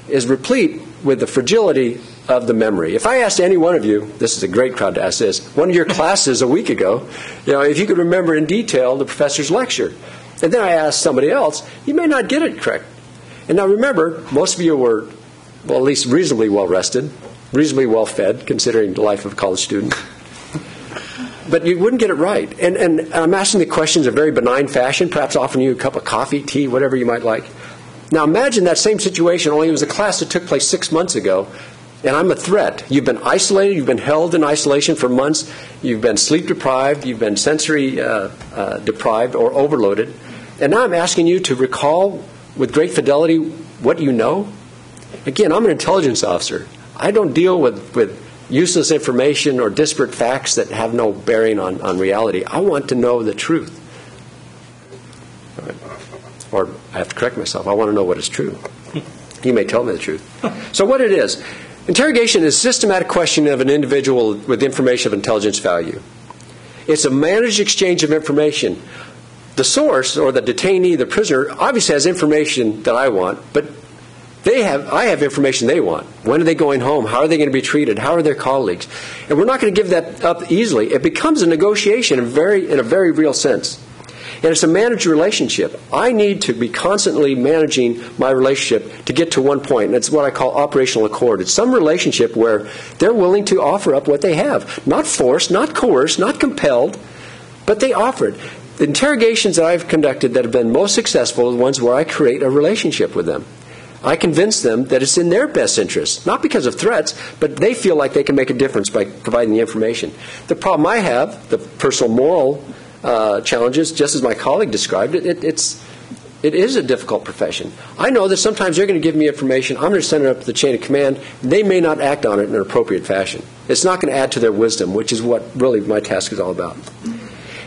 is replete with the fragility of the memory. If I asked any one of you, this is a great crowd to ask this, one of your classes a week ago, if you could remember in detail the professor's lecture, and then I asked somebody else, you may not get it correct. And now remember, most of you were, well, at least reasonably well rested, reasonably well fed, considering the life of a college student. But you wouldn't get it right. And I'm asking the questions in a very benign fashion, perhaps offering you a cup of coffee, tea, whatever you might like. Now imagine that same situation, only it was a class that took place 6 months ago, and I'm a threat. You've been isolated, you've been held in isolation for months, you've been sleep deprived, you've been sensory deprived or overloaded, and now I'm asking you to recall with great fidelity what you know. Again, I'm an intelligence officer. I don't deal with useless information or disparate facts that have no bearing on reality. I want to know the truth. Right. Or I have to correct myself. I want to know what is true. You may tell me the truth. So what it is, interrogation is systematic questioning of an individual with information of intelligence value. It's a managed exchange of information. The source, or the detainee, the prisoner, obviously has information that I want, but I have information they want. When are they going home? How are they going to be treated? How are their colleagues? And we're not going to give that up easily. It becomes a negotiation in a very real sense. And it's a managed relationship. I need to be constantly managing my relationship to get to one point. And it's what I call operational accord. It's some relationship where they're willing to offer up what they have. Not forced, not coerced, not compelled, but they offer it. The interrogations that I've conducted that have been most successful are the ones where I create a relationship with them. I convince them that it's in their best interest, not because of threats, but they feel like they can make a difference by providing the information. The problem I have, the personal moral challenges, just as my colleague described it, it is a difficult profession. I know that sometimes they're going to give me information, I'm going to send it up to the chain of command, they may not act on it in an appropriate fashion. It's not going to add to their wisdom, which is what really my task is all about.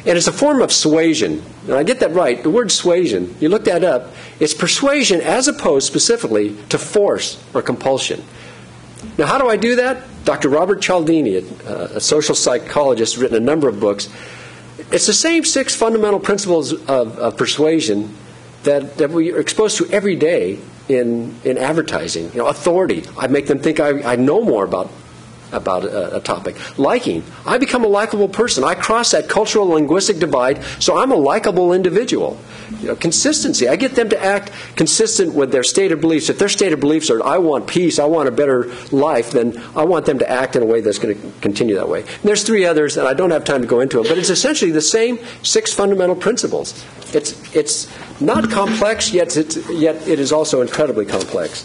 And it's a form of suasion. And I get that right. The word suasion, you look that up, it's persuasion as opposed specifically to force or compulsion. Now, how do I do that? Dr. Robert Cialdini, a social psychologist, has written a number of books. It's the same 6 fundamental principles of persuasion that we are exposed to every day in advertising. Authority. I make them think I know more about a topic. Liking. I become a likable person. I cross that cultural linguistic divide, so I'm a likable individual. Consistency. I get them to act consistent with their stated beliefs. If their stated beliefs are, I want peace, I want a better life, then I want them to act in a way that's going to continue that way. And there's 3 others, and I don't have time to go into them, but it's essentially the same 6 fundamental principles. It's not complex, yet it is also incredibly complex.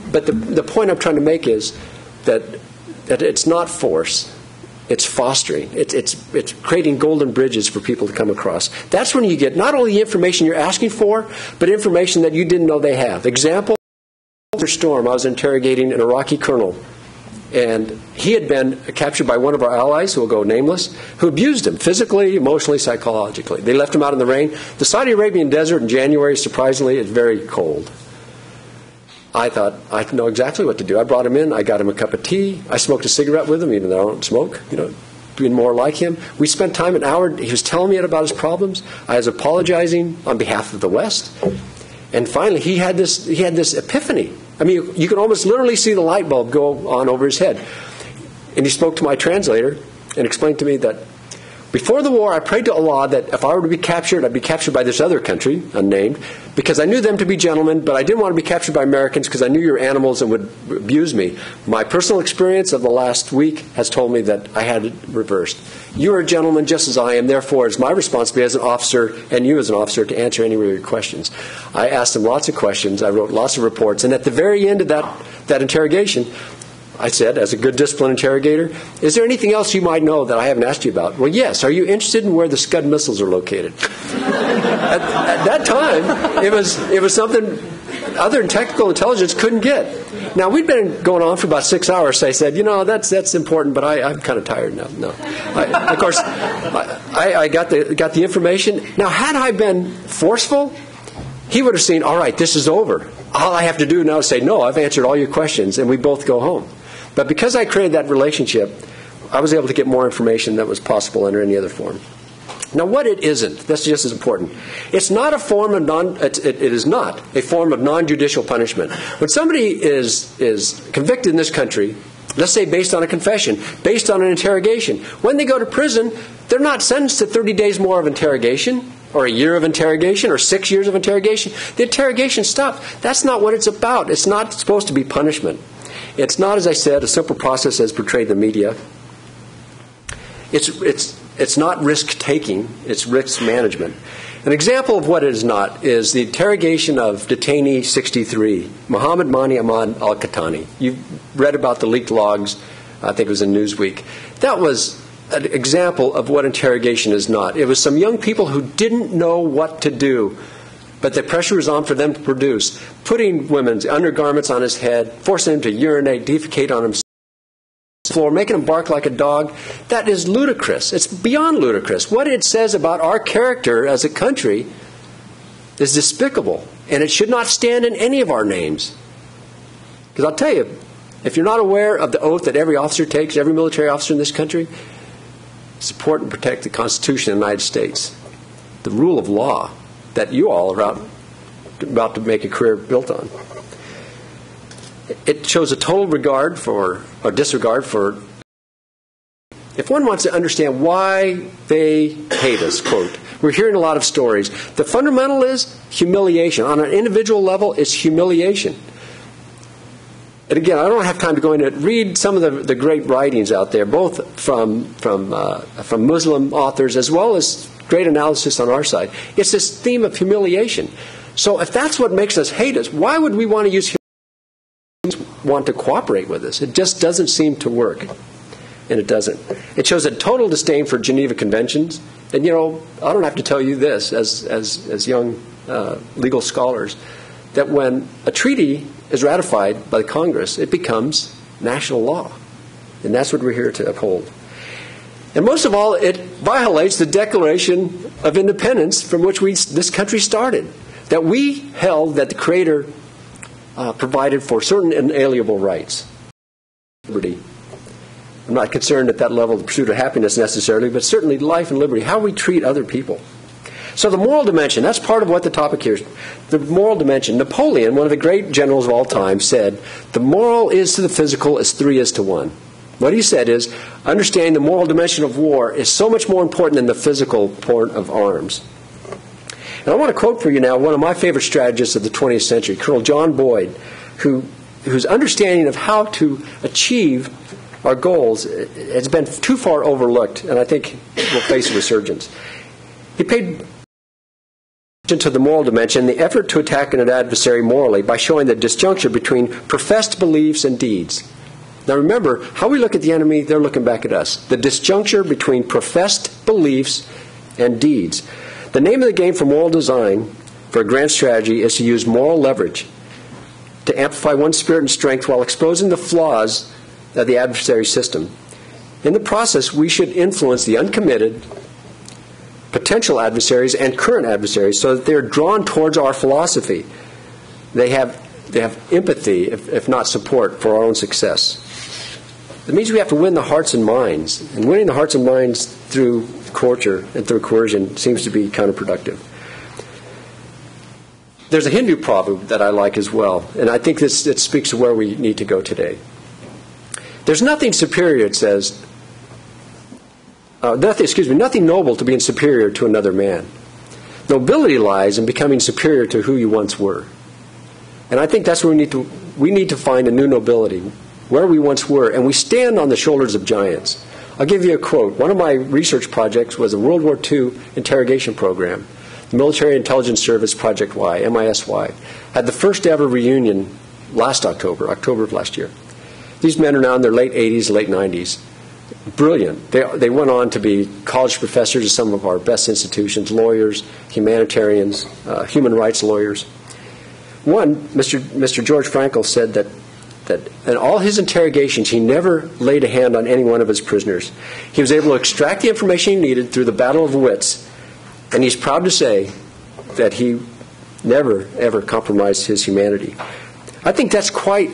But the point I'm trying to make is that it's not force, it's fostering. It's creating golden bridges for people to come across. That's when you get not only the information you're asking for, but information that you didn't know they have. Example, after Storm, I was interrogating an Iraqi colonel, and he had been captured by one of our allies, who will go nameless, who abused him physically, emotionally, psychologically. They left him out in the rain. The Saudi Arabian desert in January, surprisingly, is very cold. I thought, I know exactly what to do. I brought him in. I got him a cup of tea. I smoked a cigarette with him, even though I don't smoke, being more like him. We spent time, an hour. He was telling me about his problems. I was apologizing on behalf of the West. And finally, he had this epiphany. I mean, you can almost literally see the light bulb go on over his head. And he spoke to my translator and explained to me that before the war, I prayed to Allah that if I were to be captured, I'd be captured by this other country, unnamed, because I knew them to be gentlemen, but I didn't want to be captured by Americans because I knew you were animals and would abuse me. My personal experience of the last week has told me that I had it reversed. You are a gentleman just as I am, therefore it's my responsibility as an officer and you as an officer to answer any of your questions. I asked him lots of questions, I wrote lots of reports, and at the very end of that interrogation, I said, as a good disciplined interrogator, is there anything else you might know that I haven't asked you about? Well, yes. Are you interested in where the Scud missiles are located? At that time, it was something other than technical intelligence couldn't get. Now, we'd been going on for about 6 hours, so I said, that's important, but I'm kind of tired now. No. Of course, I got the information. Now, had I been forceful, he would have seen, all right, this is over. All I have to do now is say, no, I've answered all your questions, and we both go home. But because I created that relationship, I was able to get more information than was possible under any other form. Now, what it isn't, that's just as important. It's not a form of it is not a form of non-judicial punishment. When somebody is convicted in this country, let's say based on a confession, based on an interrogation, when they go to prison, they're not sentenced to 30 days more of interrogation, or a year of interrogation, or 6 years of interrogation. The interrogation stops. That's not what it's about. It's not supposed to be punishment. It's not, as I said, a simple process as portrayed in the media. It's not risk-taking. It's risk management. An example of what it is not is the interrogation of detainee 63, Muhammad Mani Ahmad al-Qahtani. You've read about the leaked logs. I think it was in Newsweek. That was an example of what interrogation is not. It was some young people who didn't know what to do, but the pressure was on for them to produce, putting women's undergarments on his head, forcing him to urinate, defecate on himself, floor, making him bark like a dog. That is ludicrous. It's beyond ludicrous. What it says about our character as a country is despicable, and it should not stand in any of our names. Because I'll tell you, if you're not aware of the oath that every officer takes, every military officer in this country, support and protect the Constitution of the United States, the rule of law that you all are about to make a career built on. It shows a total regard for, or disregard for, if one wants to understand why they hate us, quote, we're hearing a lot of stories. The fundamental is humiliation. On an individual level, it's humiliation. And again, I don't have time to go into it. Read some of the great writings out there, both from Muslim authors as well as great analysis on our side. It's this theme of humiliation. So if that's what makes us hate us, why would we want to use humiliation, want to cooperate with us? It just doesn't seem to work. And it doesn't. It shows a total disdain for Geneva Conventions. And, I don't have to tell you this as young legal scholars, that when a treaty is ratified by the Congress, it becomes national law. And that's what we're here to uphold. And most of all, it violates the Declaration of Independence from which this country started, that we held that the Creator provided for certain inalienable rights. Liberty. I'm not concerned at that level of the pursuit of happiness necessarily, but certainly life and liberty, how we treat other people. So the moral dimension, that's part of what the topic here is. The moral dimension. Napoleon, one of the great generals of all time, said, the moral is to the physical as 3 is to 1. What he said is, understanding the moral dimension of war is so much more important than the physical part of arms. And I want to quote for you now one of my favorite strategists of the 20th century, Colonel John Boyd, whose understanding of how to achieve our goals has been too far overlooked, and I think will face a resurgence. He paid attention to the moral dimension, the effort to attack an adversary morally by showing the disjuncture between professed beliefs and deeds. Now remember, how we look at the enemy, they're looking back at us. The disjuncture between professed beliefs and deeds. The name of the game for moral design, for a grand strategy, is to use moral leverage to amplify one's spirit and strength while exposing the flaws of the adversary system. In the process, we should influence the uncommitted, potential adversaries and current adversaries so that they're drawn towards our philosophy. They have empathy, if not support, for our own success. It means we have to win the hearts and minds. And winning the hearts and minds through torture and through coercion seems to be counterproductive. There's a Hindu proverb that I like as well, and I think it speaks to where we need to go today. There's nothing superior, it says, nothing noble to being superior to another man. Nobility lies in becoming superior to who you once were. And I think that's where we need to find a new nobility, where we once were, and we stand on the shoulders of giants. I'll give you a quote. One of my research projects was a World War II interrogation program. The Military Intelligence Service Project Y, MISY, had the first ever reunion last October of last year. These men are now in their late 80s, late 90s. Brilliant. They went on to be college professors at some of our best institutions, lawyers, humanitarians, human rights lawyers. One, Mr. George Frankl said that in all his interrogations, he never laid a hand on any one of his prisoners. He was able to extract the information he needed through the battle of wits, and he's proud to say that he never, ever compromised his humanity. I think that's quite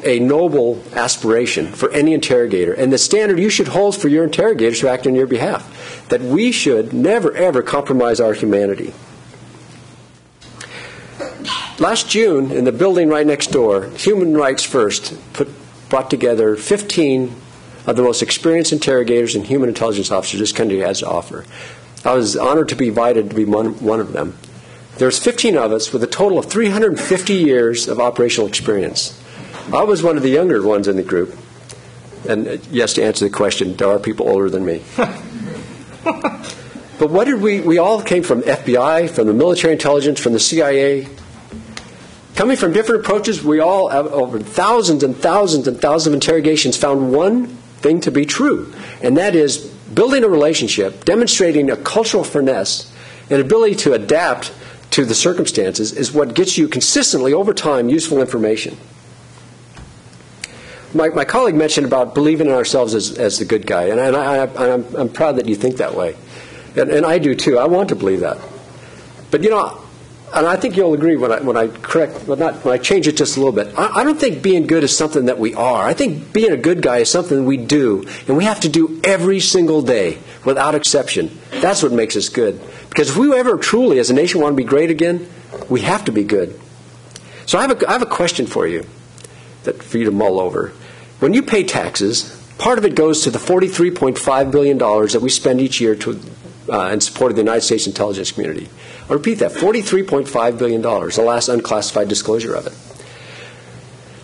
a noble aspiration for any interrogator, and the standard you should hold for your interrogators who act on your behalf, that we should never, ever compromise our humanity. Last June, in the building right next door, Human Rights First brought together 15 of the most experienced interrogators and human intelligence officers this country has to offer. I was honored to be invited to be one of them. There's 15 of us with a total of 350 years of operational experience. I was one of the younger ones in the group. And yes, to answer the question, there are people older than me. But what did we all came from FBI, from the military intelligence, from the CIA. Coming from different approaches, we all, over thousands and thousands and thousands of interrogations, found one thing to be true, and that is building a relationship, demonstrating a cultural finesse, and ability to adapt to the circumstances is what gets you consistently, over time, useful information. My colleague mentioned about believing in ourselves as the good guy, and I'm proud that you think that way. And I do too. I want to believe that. But you know, and I think you'll agree when I change it just a little bit. I don't think being good is something that we are. I think being a good guy is something we do, and we have to do every single day, without exception. That's what makes us good. Because if we ever truly, as a nation, want to be great again, we have to be good. So I have a question for you, for you to mull over. When you pay taxes, part of it goes to the $43.5 billion that we spend each year in support of the United States intelligence community. I'll repeat that, $43.5 billion, the last unclassified disclosure of it.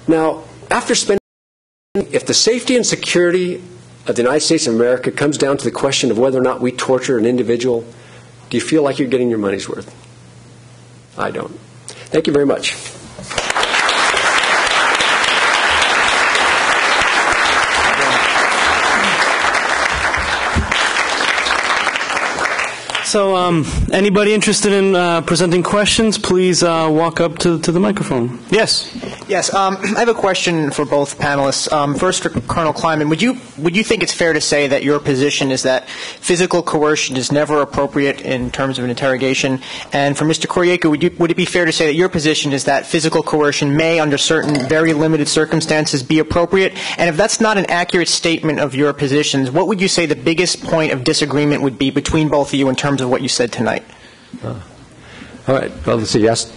Now, after spending, if the safety and security of the United States of America comes down to the question of whether or not we torture an individual, do you feel like you're getting your money's worth? I don't. Thank you very much. So anybody interested in presenting questions, please walk up to the microphone. Yes. Yes, I have a question for both panelists. First, for Colonel Kleinman, would you think it's fair to say that your position is that physical coercion is never appropriate in terms of an interrogation? And for Mr. Kiriakou, would it be fair to say that your position is that physical coercion may, under certain very limited circumstances, be appropriate? And if that's not an accurate statement of your positions, what would you say the biggest point of disagreement would be between both of you in terms of what you said tonight? All right. Well, let's see. Yes.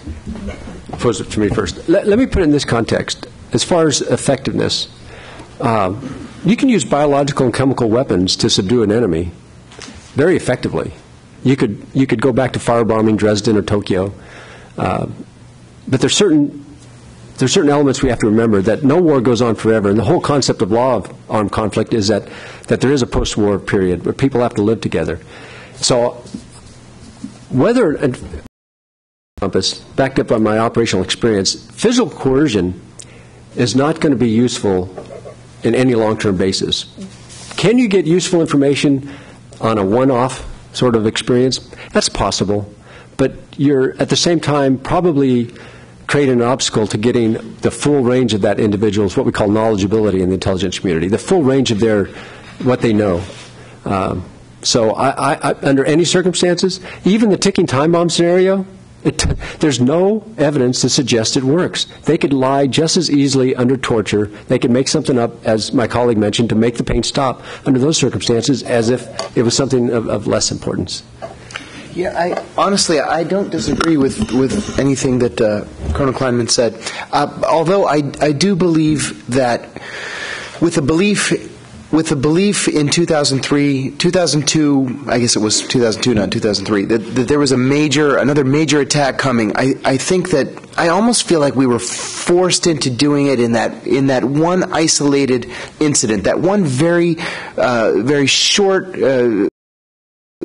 Pose it to me first. Let me put it in this context. As far as effectiveness, you can use biological and chemical weapons to subdue an enemy very effectively. You could go back to firebombing Dresden or Tokyo, but there's certain elements we have to remember, that no war goes on forever, and the whole concept of law of armed conflict is that there is a post-war period where people have to live together. So whether compass, backed up on my operational experience, physical coercion is not going to be useful in any long-term basis. Can you get useful information on a one-off sort of experience? That's possible, but you're at the same time probably creating an obstacle to getting the full range of that individual's, what we call knowledgeability in the intelligence community, the full range of what they know. So I, under any circumstances, even the ticking time bomb scenario, there's no evidence to suggest it works. They could lie just as easily under torture. They could make something up, as my colleague mentioned, to make the pain stop under those circumstances as if it was something of less importance. Yeah, honestly, I don't disagree with anything that Colonel Kleinman said. Although I do believe that with the belief in 2002, I guess it was 2002, not 2003, that there was another major attack coming. I think that I almost feel like we were forced into doing it in that one isolated incident, that one very short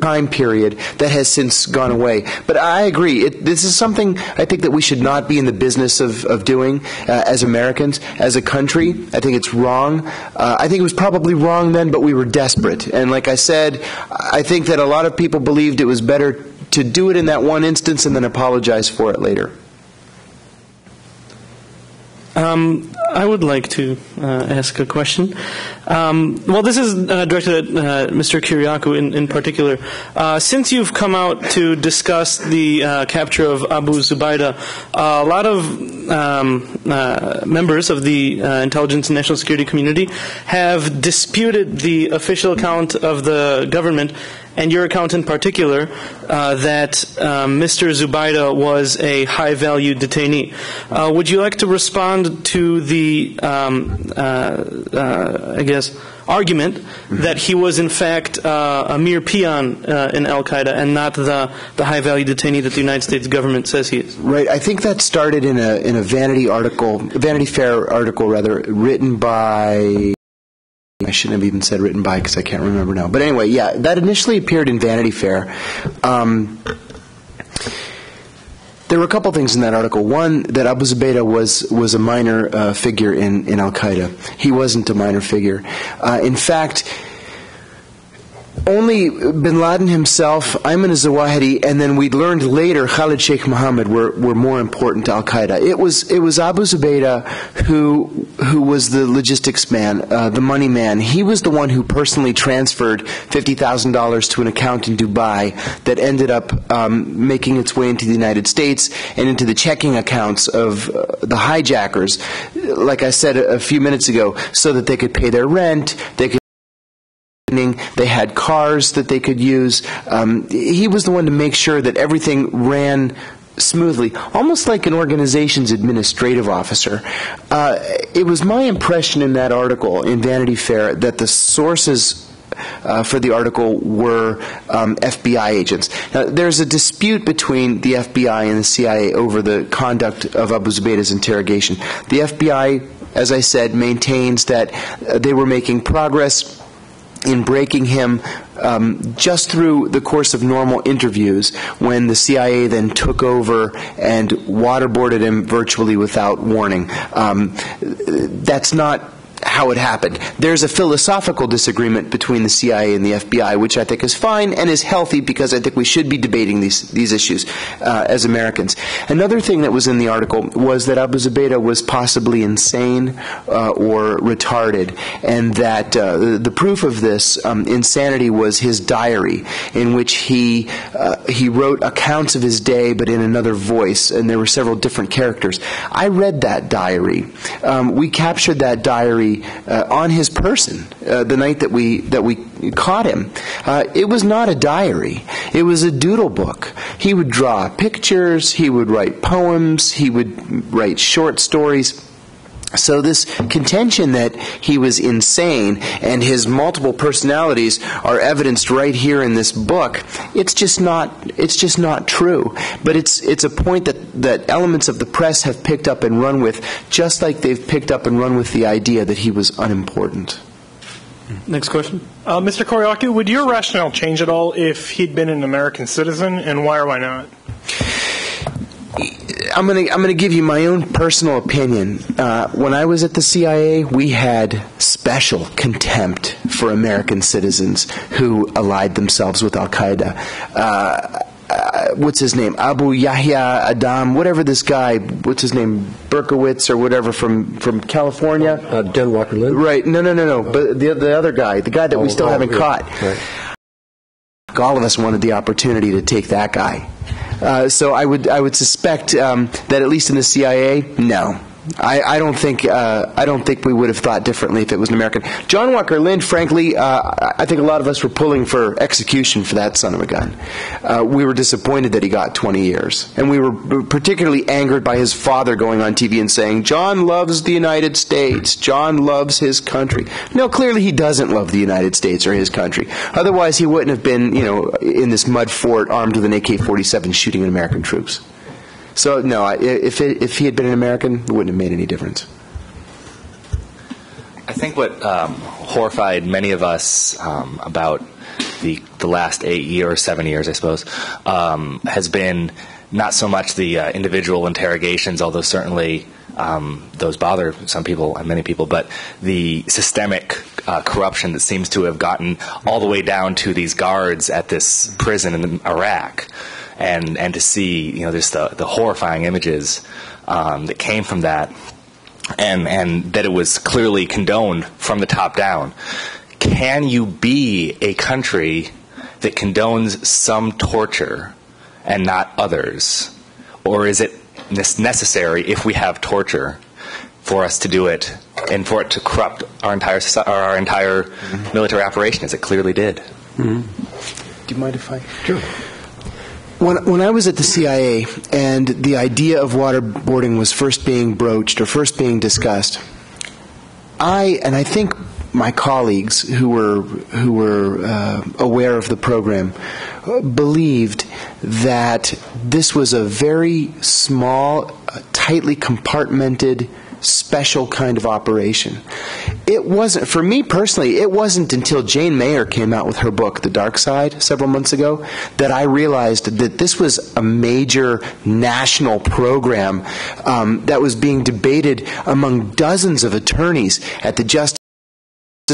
time period that has since gone away. But I agree. This is something I think that we should not be in the business of doing as Americans, as a country. I think it's wrong. I think it was probably wrong then, but we were desperate. And like I said, I think that a lot of people believed it was better to do it in that one instance and then apologize for it later. I would like to ask a question. Well, this is directed at Mr. Kiriakou in particular. Since you've come out to discuss the capture of Abu Zubaydah, a lot of members of the intelligence and national security community have disputed the official account of the government, and your account in particular, that Mr. Zubaydah was a high-value detainee. Would you like to respond to the, I guess, argument that he was in fact a mere peon in Al-Qaeda and not the high-value detainee that the United States government says he is? Right. I think that started in a Vanity Fair article, written by. I shouldn't have even said written by because I can't remember now. But anyway, yeah, that initially appeared in Vanity Fair. There were a couple things in that article. One, that Abu Zubaydah was a minor figure in Al-Qaeda. He wasn't a minor figure. In fact, only bin Laden himself, Ayman al-Zawahiri, and then we learned later Khalid Sheikh Mohammed were more important to Al-Qaeda. It was Abu Zubaydah who was the logistics man, the money man. He was the one who personally transferred $50,000 to an account in Dubai that ended up making its way into the United States and into the checking accounts of the hijackers, like I said a few minutes ago, so that they could pay their rent, they had cars that they could use. He was the one to make sure that everything ran smoothly, almost like an organization's administrative officer. It was my impression in that article in Vanity Fair that the sources for the article were FBI agents. Now, there's a dispute between the FBI and the CIA over the conduct of Abu Zubaydah's interrogation. The FBI, as I said, maintains that they were making progress in breaking him just through the course of normal interviews, when the CIA then took over and waterboarded him virtually without warning. That's not how it happened. There's a philosophical disagreement between the CIA and the FBI, which I think is fine and is healthy, because I think we should be debating these issues as Americans. Another thing that was in the article was that Abu Zubaydah was possibly insane or retarded, and that the proof of this insanity was his diary, in which he wrote accounts of his day, but in another voice, and there were several different characters. I read that diary. We captured that diary on his person the night that we caught him. It was not a diary. It was a doodle book. He would draw pictures. He would write poems. He would write short stories. So this contention that he was insane and his multiple personalities are evidenced right here in this book, it's just not true. But it's a point that elements of the press have picked up and run with, just like they've picked up and run with the idea that he was unimportant. Next question. Mr. Kiriakou, would your rationale change at all if he'd been an American citizen, and why or why not? I'm going to give you my own personal opinion. When I was at the CIA, we had special contempt for American citizens who allied themselves with Al-Qaeda. What's his name? Abu Yahya Adam, whatever this guy, what's his name? Berkowitz or whatever from California? Dan Walker Lynn? Right. No. But the other guy, the guy that we still haven't caught. Right. All of us wanted the opportunity to take that guy. So I would suspect that at least in the CIA, no. I don't think we would have thought differently if it was an American. John Walker Lindh, frankly, I think a lot of us were pulling for execution for that son of a gun. We were disappointed that he got 20 years, and we were particularly angered by his father going on TV and saying, "John loves the United States. John loves his country." No, clearly he doesn't love the United States or his country. Otherwise, he wouldn't have been, in this mud fort armed with an AK-47 shooting at American troops. So, no, if he had been an American, it wouldn't have made any difference. I think what horrified many of us about the last 7 years, I suppose, has been not so much the individual interrogations, although certainly those bother some people and many people, but the systemic corruption that seems to have gotten all the way down to these guards at this prison in Iraq. And to see, just the horrifying images that came from that, and that it was clearly condoned from the top down. Can you be a country that condones some torture and not others? Or is it necessary, if we have torture, for us to do it and for it to corrupt our entire military operation, as it clearly did? Mm-hmm. Do you mind if I? Sure. When I was at the CIA and the idea of waterboarding was first being broached or first being discussed, I think my colleagues who were aware of the program believed that this was a very small, tightly compartmented, special kind of operation. It wasn't, for me personally, it wasn't until Jane Mayer came out with her book, The Dark Side, several months ago, that I realized that this was a major national program that was being debated among dozens of attorneys at the Justice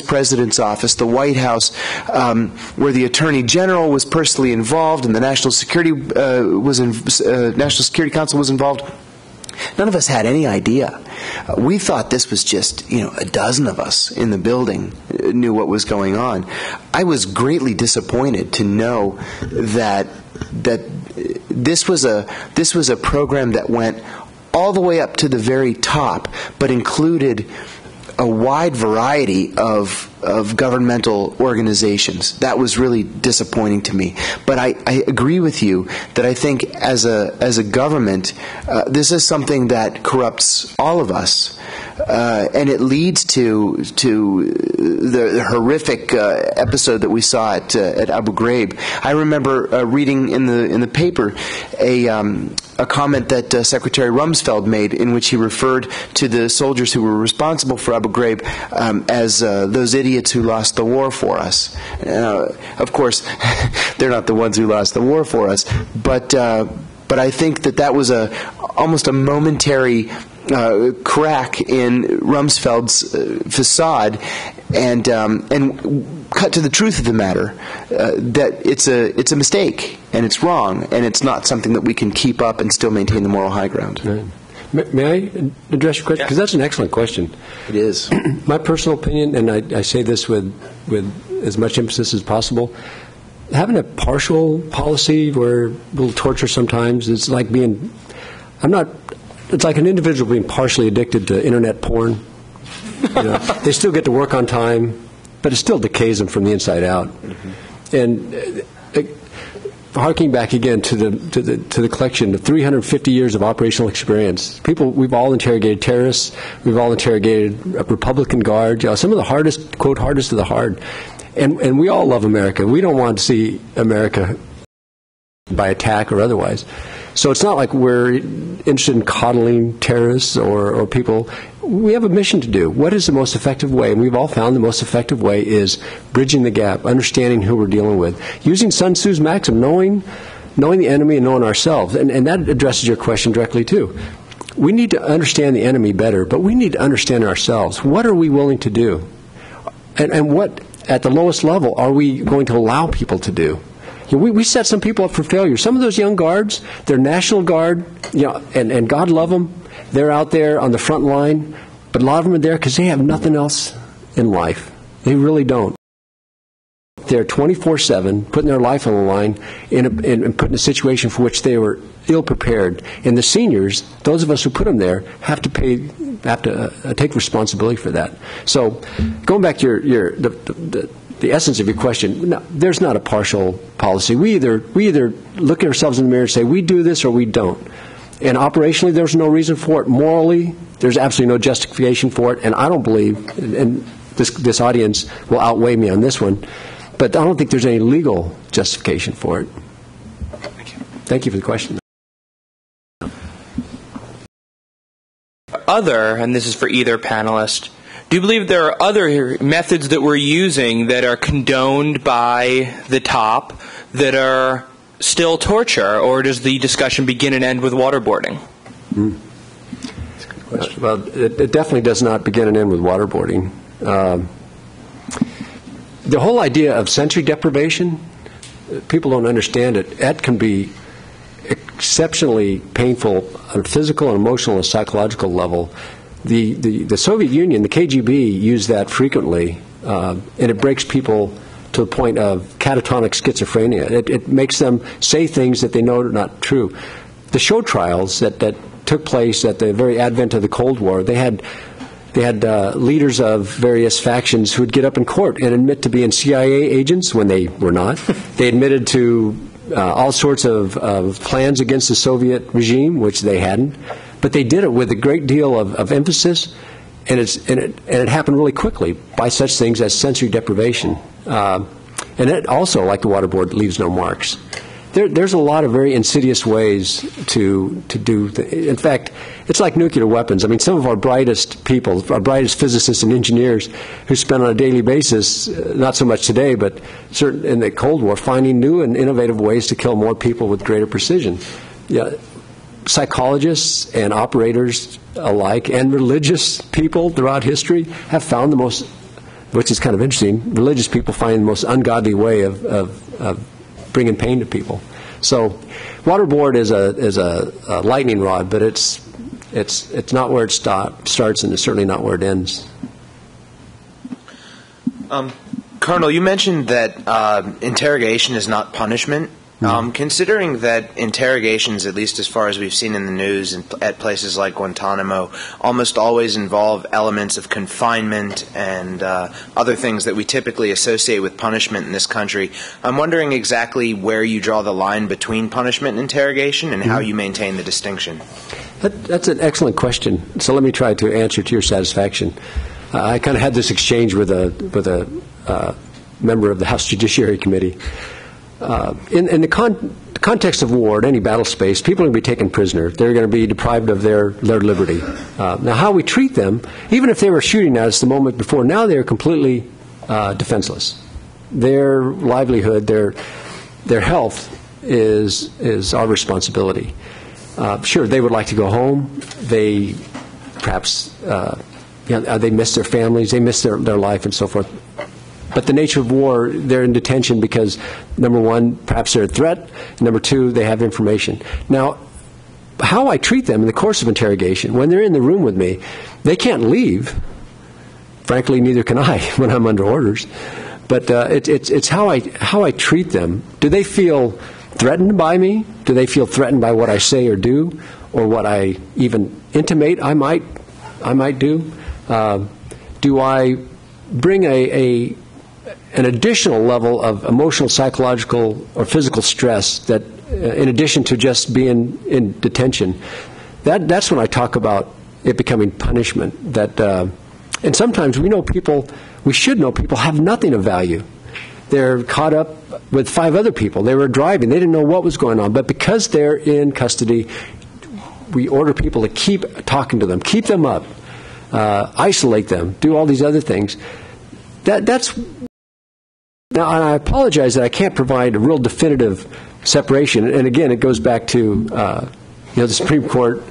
President's office, the White House, where the Attorney General was personally involved and the National Security National Security Council was involved. None of us had any idea. We thought this was just, a dozen of us in the building knew what was going on. I was greatly disappointed to know that this was a program that went all the way up to the very top, but included a wide variety of governmental organizations. That was really disappointing to me. But I agree with you that I think as a government, this is something that corrupts all of us. And it leads to the horrific episode that we saw at Abu Ghraib. I remember reading in the paper a comment that Secretary Rumsfeld made, in which he referred to the soldiers who were responsible for Abu Ghraib as those idiots who lost the war for us. Of course, they're not the ones who lost the war for us, but I think that was almost a momentary crack in Rumsfeld's facade, and cut to the truth of the matter, that it's a mistake and it's wrong and it's not something that we can keep up and still maintain the moral high ground. Right. May I address your question? Because that's an excellent question. It is. My personal opinion, and I say this with as much emphasis as possible, having a partial policy where we'll torture sometimes, it's like it's like an individual being partially addicted to internet porn. They still get to work on time, but it still decays them from the inside out. Mm-hmm. And harking back again to the collection of 350 years of operational experience, we've all interrogated terrorists, we've all interrogated Republican Guard, some of the hardest, quote, hardest of the hard. And we all love America. We don't want to see America by attack or otherwise. So it's not like we're interested in coddling terrorists or people. We have a mission to do. What is the most effective way? And we've all found the most effective way is bridging the gap, understanding who we're dealing with, using Sun Tzu's maxim, knowing the enemy and knowing ourselves. And that addresses your question directly, too. We need to understand the enemy better, but we need to understand ourselves. What are we willing to do? And what, at the lowest level, are we going to allow people to do? We set some people up for failure. Some of those young guards, they're National Guard, and God love them. They're out there on the front line, but a lot of them are there because they have nothing else in life. They really don't. They're 24/7, putting their life on the line and put in a situation for which they were ill-prepared. And the seniors, those of us who put them there, have to take responsibility for that. So going back to the essence of your question, no, there's not a partial policy. We either look at ourselves in the mirror and say, we do this or we don't. And operationally, there's no reason for it. Morally, there's absolutely no justification for it. And I don't believe, and this audience will outweigh me on this one, but I don't think there's any legal justification for it. Thank you. Thank you for the question. And this is for either panelist, do you believe there are other methods that we're using that are condoned by the top that are still torture, or does the discussion begin and end with waterboarding? That's a good question. Well, it definitely does not begin and end with waterboarding. The whole idea of sensory deprivation, people don't understand it. That can be exceptionally painful on a physical and emotional and psychological level. The Soviet Union, the KGB, used that frequently, and it breaks people to the point of catatonic schizophrenia. It makes them say things that they know are not true. The show trials that took place at the very advent of the Cold War, they had leaders of various factions who would get up in court and admit to being CIA agents when they were not. They admitted to all sorts of plans against the Soviet regime, which they hadn't. But they did it with a great deal of emphasis, and it happened really quickly by such things as sensory deprivation. And it also, like the waterboard, leaves no marks. There's a lot of very insidious ways to do. In fact, it's like nuclear weapons. I mean, some of our brightest people, our brightest physicists and engineers, who spend on a daily basis, not so much today, but in the Cold War, finding new and innovative ways to kill more people with greater precision. Yeah, psychologists and operators alike, and religious people throughout history have found the most, which is kind of interesting, religious people find the most ungodly way of bringing pain to people. So waterboard is a lightning rod, but it's not where it starts, and it's certainly not where it ends. Colonel, you mentioned that interrogation is not punishment. Considering that interrogations, at least as far as we've seen in the news at places like Guantanamo, almost always involve elements of confinement and other things that we typically associate with punishment in this country, I'm wondering exactly where you draw the line between punishment and interrogation and how you maintain the distinction. That's an excellent question. So let me try to answer to your satisfaction. I kind of had this exchange with a member of the House Judiciary Committee. In the context of war, at any battle space, people are going to be taken prisoner. They're going to be deprived of their liberty. Now, how we treat them, even if they were shooting at us the moment before, now they're completely defenseless. Their livelihood, their health is our responsibility. Sure, they would like to go home. They perhaps they miss their families, they miss their life, and so forth. But the nature of war, they're in detention because, number one, perhaps they're a threat. Number two, they have information. Now, how I treat them in the course of interrogation, when they're in the room with me, they can't leave. Frankly, neither can I when I'm under orders. But it's how I treat them. Do they feel threatened by me? Do they feel threatened by what I say or do, or what I even intimate I might do? Do I bring an additional level of emotional, psychological, or physical stress that, in addition to just being in detention, that's when I talk about it becoming punishment. And sometimes we should know people have nothing of value. They're caught up with 5 other people. They were driving. They didn't know what was going on. But because they're in custody, we order people to keep talking to them, keep them up, isolate them, do all these other things. That's now, and I apologize that I can't provide a real definitive separation. And again, it goes back to the Supreme Court.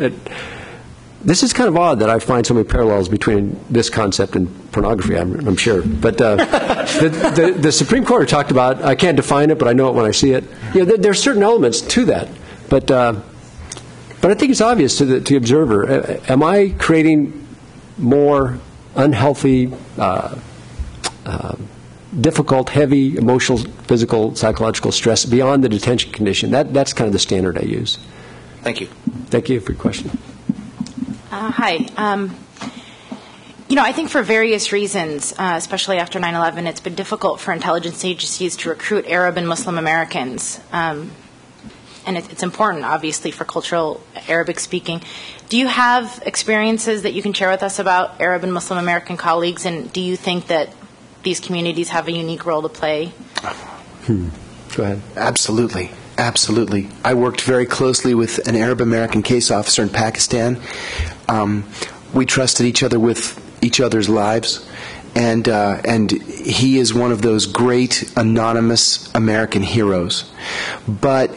This is kind of odd that I find so many parallels between this concept and pornography. I'm sure, but the Supreme Court talked about. I can't define it, but I know it when I see it. There are certain elements to that, but I think it's obvious to the observer. Am I creating more unhealthy, difficult, heavy, emotional, physical, psychological stress beyond the detention condition? That's kind of the standard I use. Thank you. Thank you for your question. Hi. I think for various reasons, especially after 9/11, it's been difficult for intelligence agencies to recruit Arab and Muslim Americans. And it's important, obviously, for cultural Arabic speaking. Do you have experiences that you can share with us about Arab and Muslim American colleagues, and do you think that these communities have a unique role to play? Go ahead. Absolutely. Absolutely. I worked very closely with an Arab American case officer in Pakistan. We trusted each other with each other's lives, and he is one of those great anonymous American heroes. But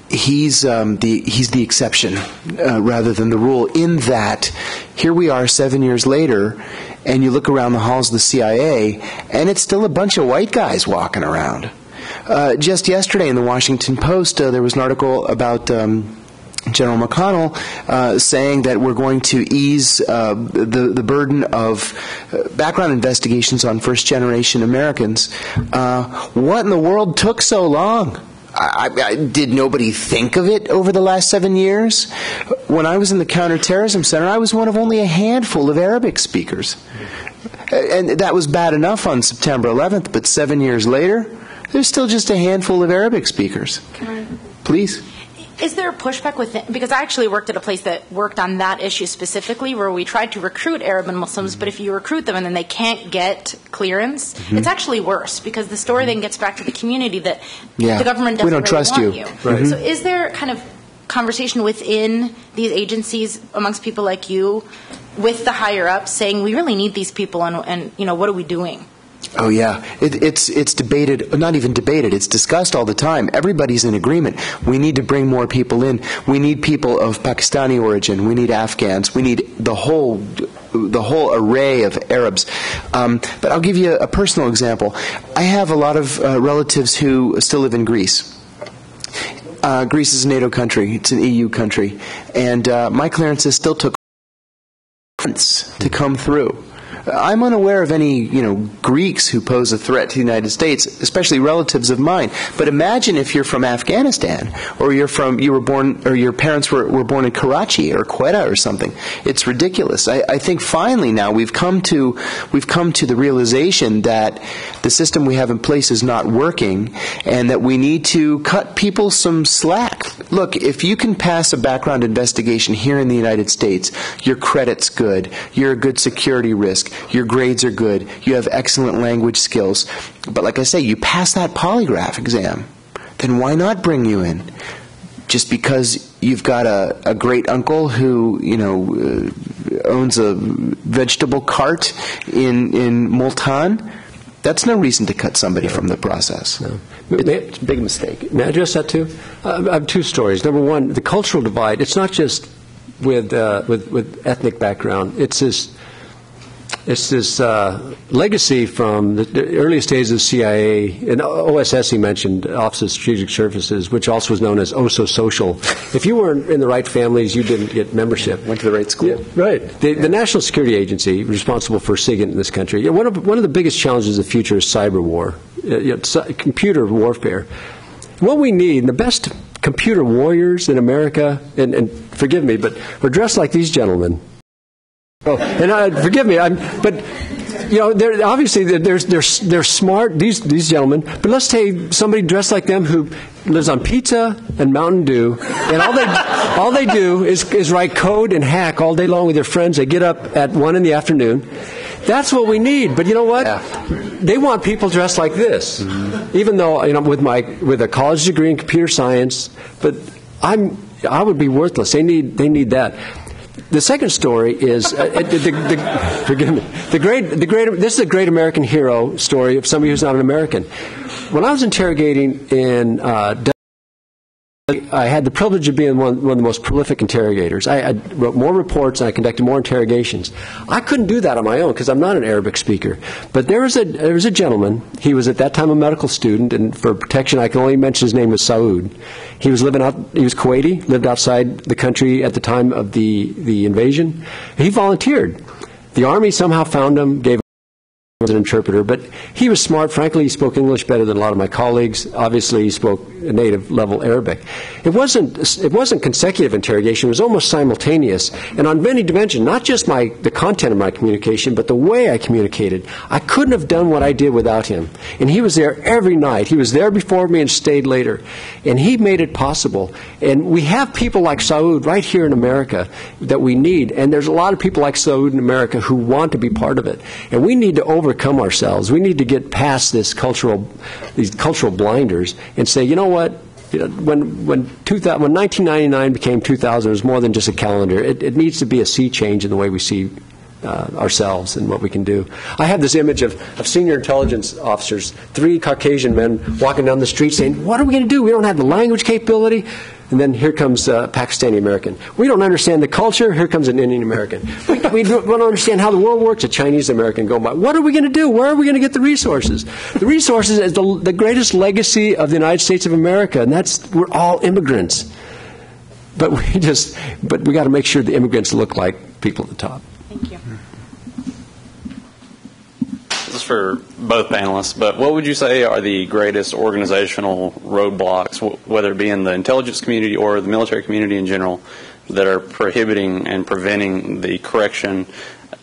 he's the exception rather than the rule, in that here we are 7 years later, and you look around the halls of the CIA, and it's still a bunch of white guys walking around. Just yesterday in the Washington Post, there was an article about General McConnell saying that we're going to ease the burden of background investigations on first-generation Americans. What in the world took so long? Did nobody think of it over the last 7 years? When I was in the Counterterrorism Center, I was one of only a handful of Arabic speakers. And that was bad enough on September 11th, but 7 years later, there's still just a handful of Arabic speakers. Please. Is there a pushback within? Because I actually worked at a place that worked on that issue specifically, where we tried to recruit Arab and Muslims, but if you recruit them and then they can't get clearance, it's actually worse, because the story then gets back to the community that the government doesn't we don't really trust want you. Right. So is there kind of conversation within these agencies amongst people like you with the higher ups saying, we really need these people, and what are we doing? Oh, yeah. It's debated, not even debated, it's discussed all the time. Everybody's in agreement. We need to bring more people in. We need people of Pakistani origin. We need Afghans. We need the whole array of Arabs. But I'll give you a personal example. I have a lot of relatives who still live in Greece. Greece is a NATO country. It's an EU country. And my clearances still took months to come through. I'm unaware of any, Greeks who pose a threat to the United States, especially relatives of mine. But imagine if you're from Afghanistan, or your parents were born in Karachi or Quetta or something. It's ridiculous. I think finally now we've come to the realization that the system we have in place is not working, and that we need to cut people some slack. Look, if you can pass a background investigation here in the United States, your credit's good, you're a good security risk, your grades are good, you have excellent language skills. But like I say, you pass that polygraph exam, then why not bring you in? Just because you've got a great uncle who, owns a vegetable cart in Multan? That's no reason to cut somebody from the process. No. It's a big mistake. May I address that too? I have two stories. Number one, the cultural divide. It's not just with ethnic background. It's this legacy from the earliest days of the CIA, and OSS he mentioned, Office of Strategic Services, which also was known as OSO-social. If you weren't in the right families, you didn't get membership. Went to the right school. Yeah, right. The National Security Agency, responsible for SIGINT in this country, one of the biggest challenges of the future is cyber war, computer warfare. What we need, the best computer warriors in America, and forgive me, but we're dressed like these gentlemen. Oh, and forgive me, but they're obviously they're smart, these gentlemen. But let's say somebody dressed like them who lives on pizza and Mountain Dew, and all they do is write code and hack all day long with their friends. They get up at 1 in the afternoon. That's what we need. But you know what? Yeah. They want people dressed like this. Mm-hmm. Even though with a college degree in computer science, but I would be worthless. They need that. The second story is, forgive me, this is a great American hero story of somebody who's not an American. When I was interrogating in I had the privilege of being one of the most prolific interrogators. I wrote more reports and I conducted more interrogations. I couldn't do that on my own because I'm not an Arabic speaker. But there was a gentleman. He was at that time a medical student, and for protection I can only mention his name was Saud. He was Kuwaiti, lived outside the country at the time of the invasion. He volunteered. The Army somehow found him, gave as an interpreter, but he was smart. Frankly, he spoke English better than a lot of my colleagues. Obviously, he spoke native level Arabic. It wasn't consecutive interrogation. It was almost simultaneous, and on many dimensions, not just the content of my communication, but the way I communicated. I couldn't have done what I did without him. And he was there every night. He was there before me and stayed later, and he made it possible. And we have people like Saud right here in America that we need, and there's a lot of people like Saud in America who want to be part of it, and we need to overcome ourselves. We need to get past these cultural blinders and say, you know what? When 1999 became 2000, it was more than just a calendar. It needs to be a sea change in the way we see ourselves and what we can do. I have this image of senior intelligence officers, 3 Caucasian men walking down the street saying, what are we going to do? We don't have the language capability. And then here comes a Pakistani American. We don't understand the culture. Here comes an Indian American. We don't understand how the world works. A Chinese American going by. What are we going to do? Where are we going to get the resources? The resources is the greatest legacy of the United States of America, and we're all immigrants. But we got to make sure the immigrants look like people at the top. Thank you. This is for both panelists, but what would you say are the greatest organizational roadblocks, whether it be in the intelligence community or the military community in general, that are prohibiting and preventing the correction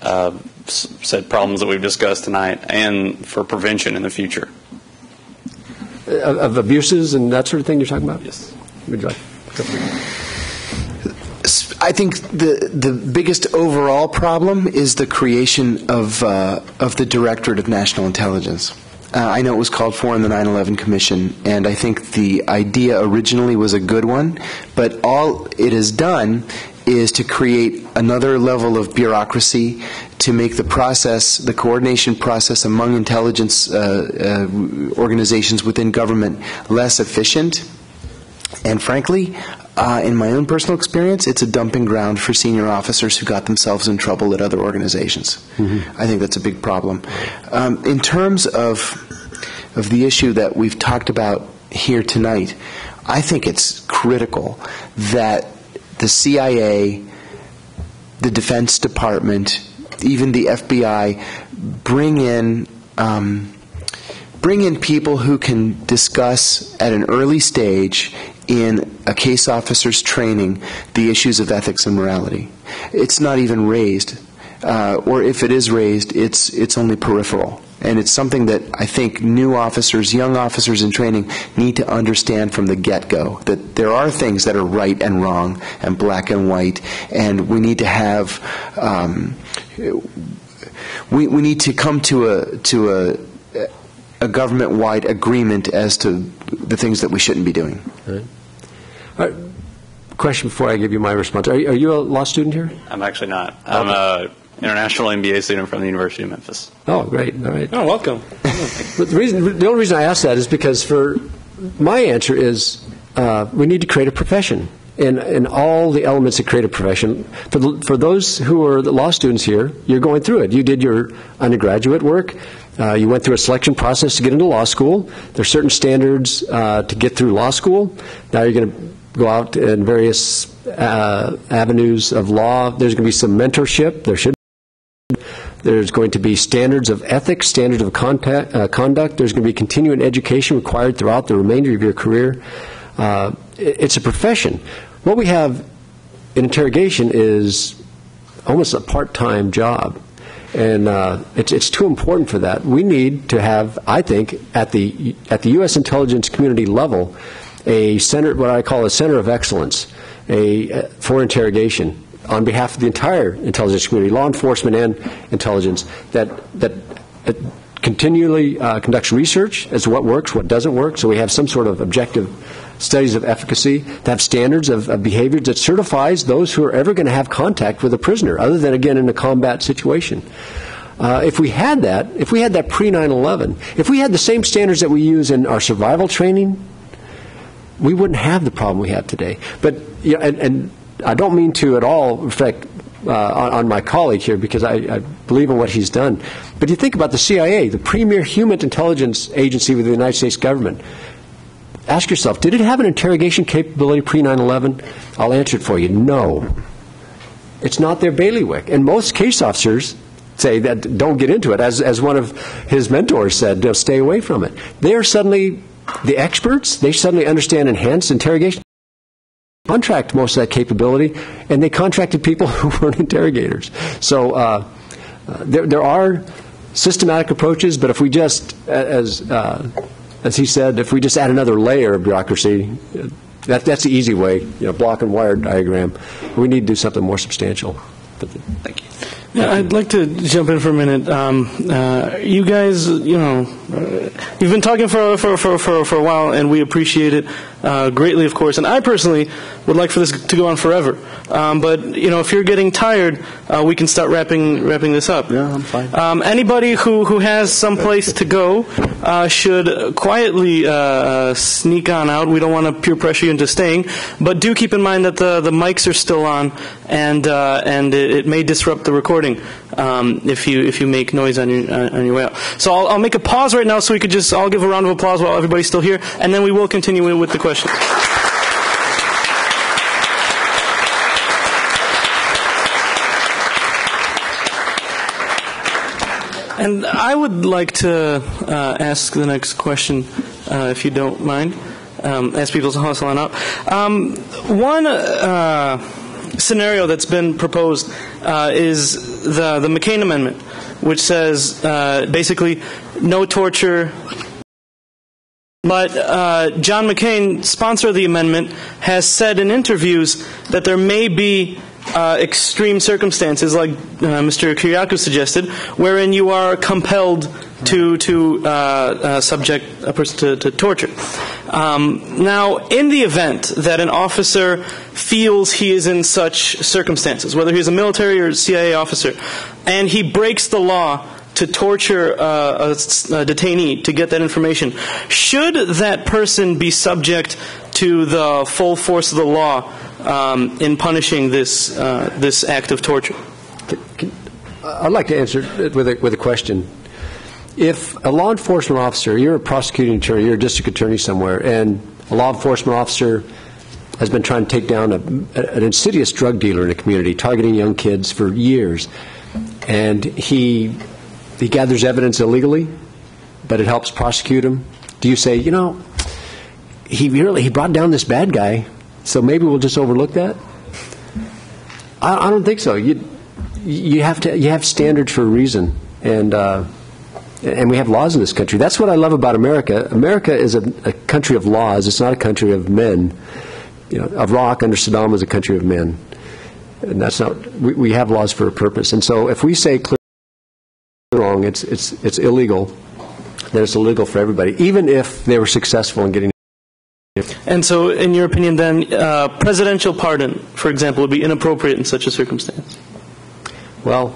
of said problems that we've discussed tonight, and for prevention in the future? Of abuses and that sort of thing you're talking about? Yes. Would you like? I think the biggest overall problem is the creation of the Directorate of National Intelligence. I know it was called for in the 9/11 Commission, and I think the idea originally was a good one, but all it has done is to create another level of bureaucracy to make the process, the coordination process among intelligence organizations within government less efficient. And frankly, in my own personal experience, it's a dumping ground for senior officers who got themselves in trouble at other organizations. Mm-hmm. I think that's a big problem. In terms of the issue that we've talked about here tonight, I think it's critical that the CIA, the Defense Department, even the FBI bring in people who can discuss at an early stage in a case officer's training the issues of ethics and morality. It's not even raised, or if it is raised, it's only peripheral. And it's something that I think new officers, young officers in training need to understand from the get-go, that there are things that are right and wrong and black and white, and we need to have, we need to come to a government-wide agreement as to the things that we shouldn't be doing. All right. Question before I give you my response. Are you a law student here? I'm actually not. I'm an international MBA student from the University of Memphis. Oh, great. All right. Oh, welcome. But the only reason I ask that is because for my answer is we need to create a profession. And all the elements that create a profession. For those who are the law students here, you're going through it. You did your undergraduate work. You went through a selection process to get into law school. There's certain standards to get through law school. Now you're going to go out in various avenues of law. There's going to be some mentorship. There's going to be standards of ethics, standards of conduct. There's going to be continuing education required throughout the remainder of your career. It's a profession. What we have in interrogation is almost a part-time job. And it's too important for that. We need to have, I think, at the U.S. intelligence community level, a center, what I call a center of excellence, for interrogation on behalf of the entire intelligence community, law enforcement and intelligence, that continually conducts research as to what works, what doesn't work, so we have some sort of objective studies of efficacy, to have standards of behavior that certifies those who are ever going to have contact with a prisoner, other than, again, in a combat situation. If we had that pre-9/11, if we had the same standards that we use in our survival training, we wouldn't have the problem we have today. But and I don't mean to at all reflect on my colleague here, because I believe in what he's done. But you think about the CIA, the premier human intelligence agency within the United States government. Ask yourself, did it have an interrogation capability pre-9/11? I'll answer it for you. No. It's not their bailiwick. And most case officers say that don't get into it. As one of his mentors said, stay away from it. They are suddenly the experts. They suddenly understand enhanced interrogation. Contract most of that capability, and they contracted people who weren't interrogators. So there are systematic approaches, but if we just, as he said, if we just add another layer of bureaucracy, that's the easy way, block and wire diagram. We need to do something more substantial. Thank you. Yeah, I'd like to jump in for a minute. You guys, you've been talking for a while, and we appreciate it greatly, of course. And I personally would like for this to go on forever. But if you're getting tired, we can start wrapping this up. Yeah, I'm fine. Anybody who has someplace to go should quietly sneak on out. We don't want to peer pressure you into staying, but do keep in mind that the mics are still on, and it may disrupt the recording if you make noise on your way out. So I'll make a pause right now, so we could just all give a round of applause while everybody's still here, and then we will continue with the question. And I would like to ask the next question, if you don't mind, as people hustle on up. One scenario that's been proposed is the McCain Amendment, which says basically no torture. But John McCain, sponsor of the amendment, has said in interviews that there may be extreme circumstances, like Mr. Kiriakou suggested, wherein you are compelled to subject a person to torture. Now, in the event that an officer feels he is in such circumstances, whether he's a military or CIA officer, and he breaks the law to torture a detainee to get that information, should that person be subject to the full force of the law in punishing this act of torture? I'd like to answer it with a question. If a law enforcement officer, you're a prosecuting attorney, you're a district attorney somewhere, and a law enforcement officer has been trying to take down an insidious drug dealer in a community, targeting young kids for years, and he gathers evidence illegally, but it helps prosecute him, do you say, he brought down this bad guy, so maybe we'll just overlook that? I don't think so. You have standards for a reason, and we have laws in this country. That's what I love about America. America is a country of laws. It's not a country of men. Iraq under Saddam was a country of men, and that's not. We have laws for a purpose, and so if we say clearly wrong, it's illegal, then it's illegal for everybody, even if they were successful in getting. And so, in your opinion, then, presidential pardon, for example, would be inappropriate in such a circumstance? Well,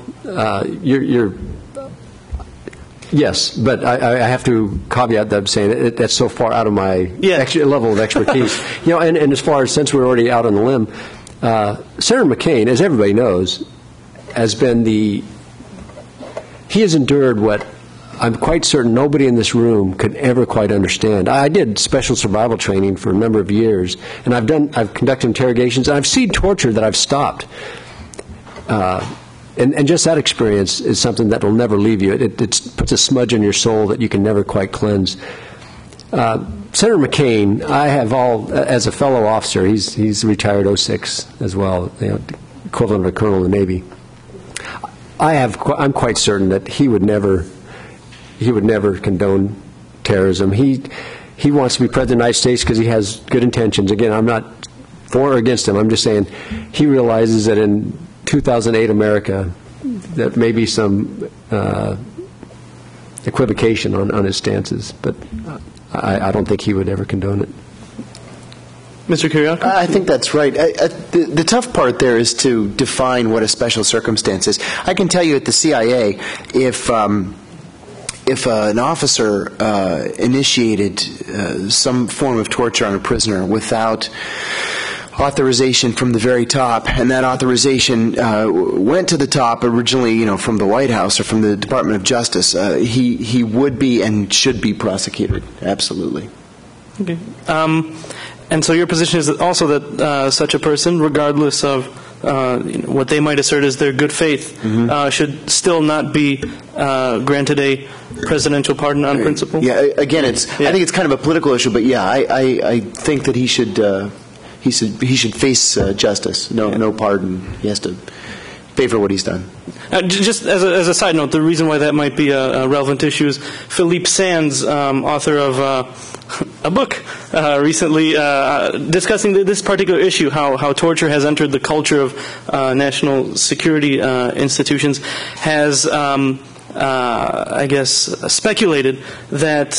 yes, but I have to caveat that I'm saying that's so far out of my level of expertise. And as far as, since we're already out on the limb, Senator McCain, as everybody knows, has been he has endured what I'm quite certain nobody in this room could ever quite understand. I did special survival training for a number of years, and I've conducted interrogations, and I've seen torture that I've stopped. And just that experience is something that will never leave you. It puts a smudge on your soul that you can never quite cleanse. Senator McCain, I have as a fellow officer, he's retired 06 as well, equivalent of a colonel in the Navy. I'm quite certain that he would never condone terrorism. He wants to be president of the United States because he has good intentions. Again, I'm not for or against him. I'm just saying he realizes that in 2008 America, that may be some equivocation on his stances, but I don't think he would ever condone it. Mr. Kiriakou? I think that's right. The tough part there is to define what a special circumstance is. I can tell you at the CIA, if an officer initiated some form of torture on a prisoner without authorization from the very top, and that authorization went to the top originally, from the White House or from the Department of Justice, he would be and should be prosecuted. Absolutely. Okay. And so your position is also that such a person, regardless of what they might assert as their good faith, should still not be granted a presidential pardon on principle? Yeah, again, I think it's kind of a political issue, but yeah, I think that he should face justice. No pardon. He has to pay for what he's done. Just as a side note, the reason why that might be a relevant issue is Philippe Sands, author of a book recently discussing this particular issue, how torture has entered the culture of national security institutions, has I guess, speculated that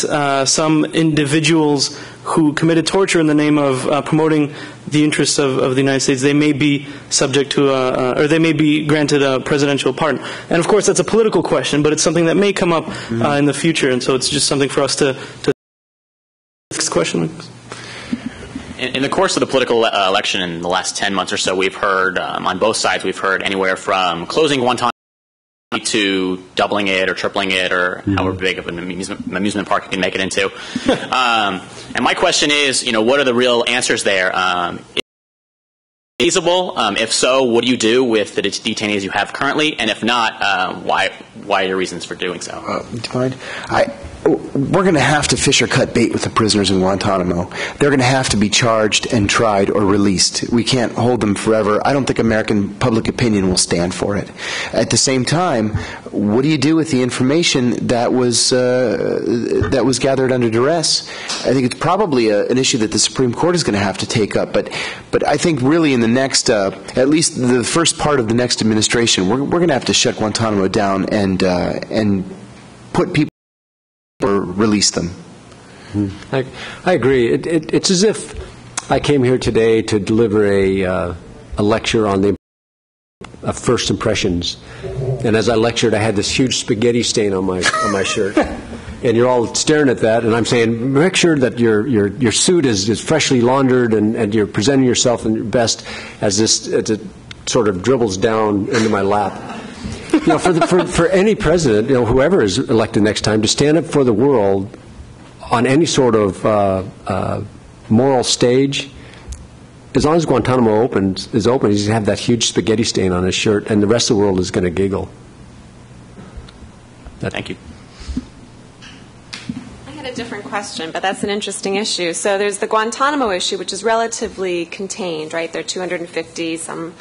some individuals who committed torture in the name of promoting the interests of the United States, they may be subject to, or they may be granted a presidential pardon. And of course, that's a political question, but it's something that may come up in the future, and so it's just something for us to next question. In the course of the political election in the last 10 months or so, we've heard, on both sides, we've heard anywhere from closing Guantanamo to doubling it or tripling it, or however big of an amusement park you can make it into. And my question is, what are the real answers there? Is it feasible? If so, what do you do with the detainees you have currently? And if not, why are your reasons for doing so? Do you mind? We're going to have to fish or cut bait with the prisoners in Guantanamo. They're going to have to be charged and tried or released. We can't hold them forever. I don't think American public opinion will stand for it. At the same time, what do you do with the information that was gathered under duress? I think it's probably an issue that the Supreme Court is going to have to take up. But I think really in the next, at least the first part of the next administration, we're going to have to shut Guantanamo down and put people or release them. I agree. It's as if I came here today to deliver a lecture on the first impressions, and as I lectured, I had this huge spaghetti stain on my shirt, and you're all staring at that, and I'm saying, make sure that your suit is freshly laundered, and you're presenting yourself in your best as it sort of dribbles down into my lap. For any president, whoever is elected next time, to stand up for the world on any sort of moral stage, as long as Guantanamo is open, he's going to have that huge spaghetti stain on his shirt, and the rest of the world is going to giggle. Thank you. I had a different question, but that's an interesting issue. So there's the Guantanamo issue, which is relatively contained, right? There are 250 some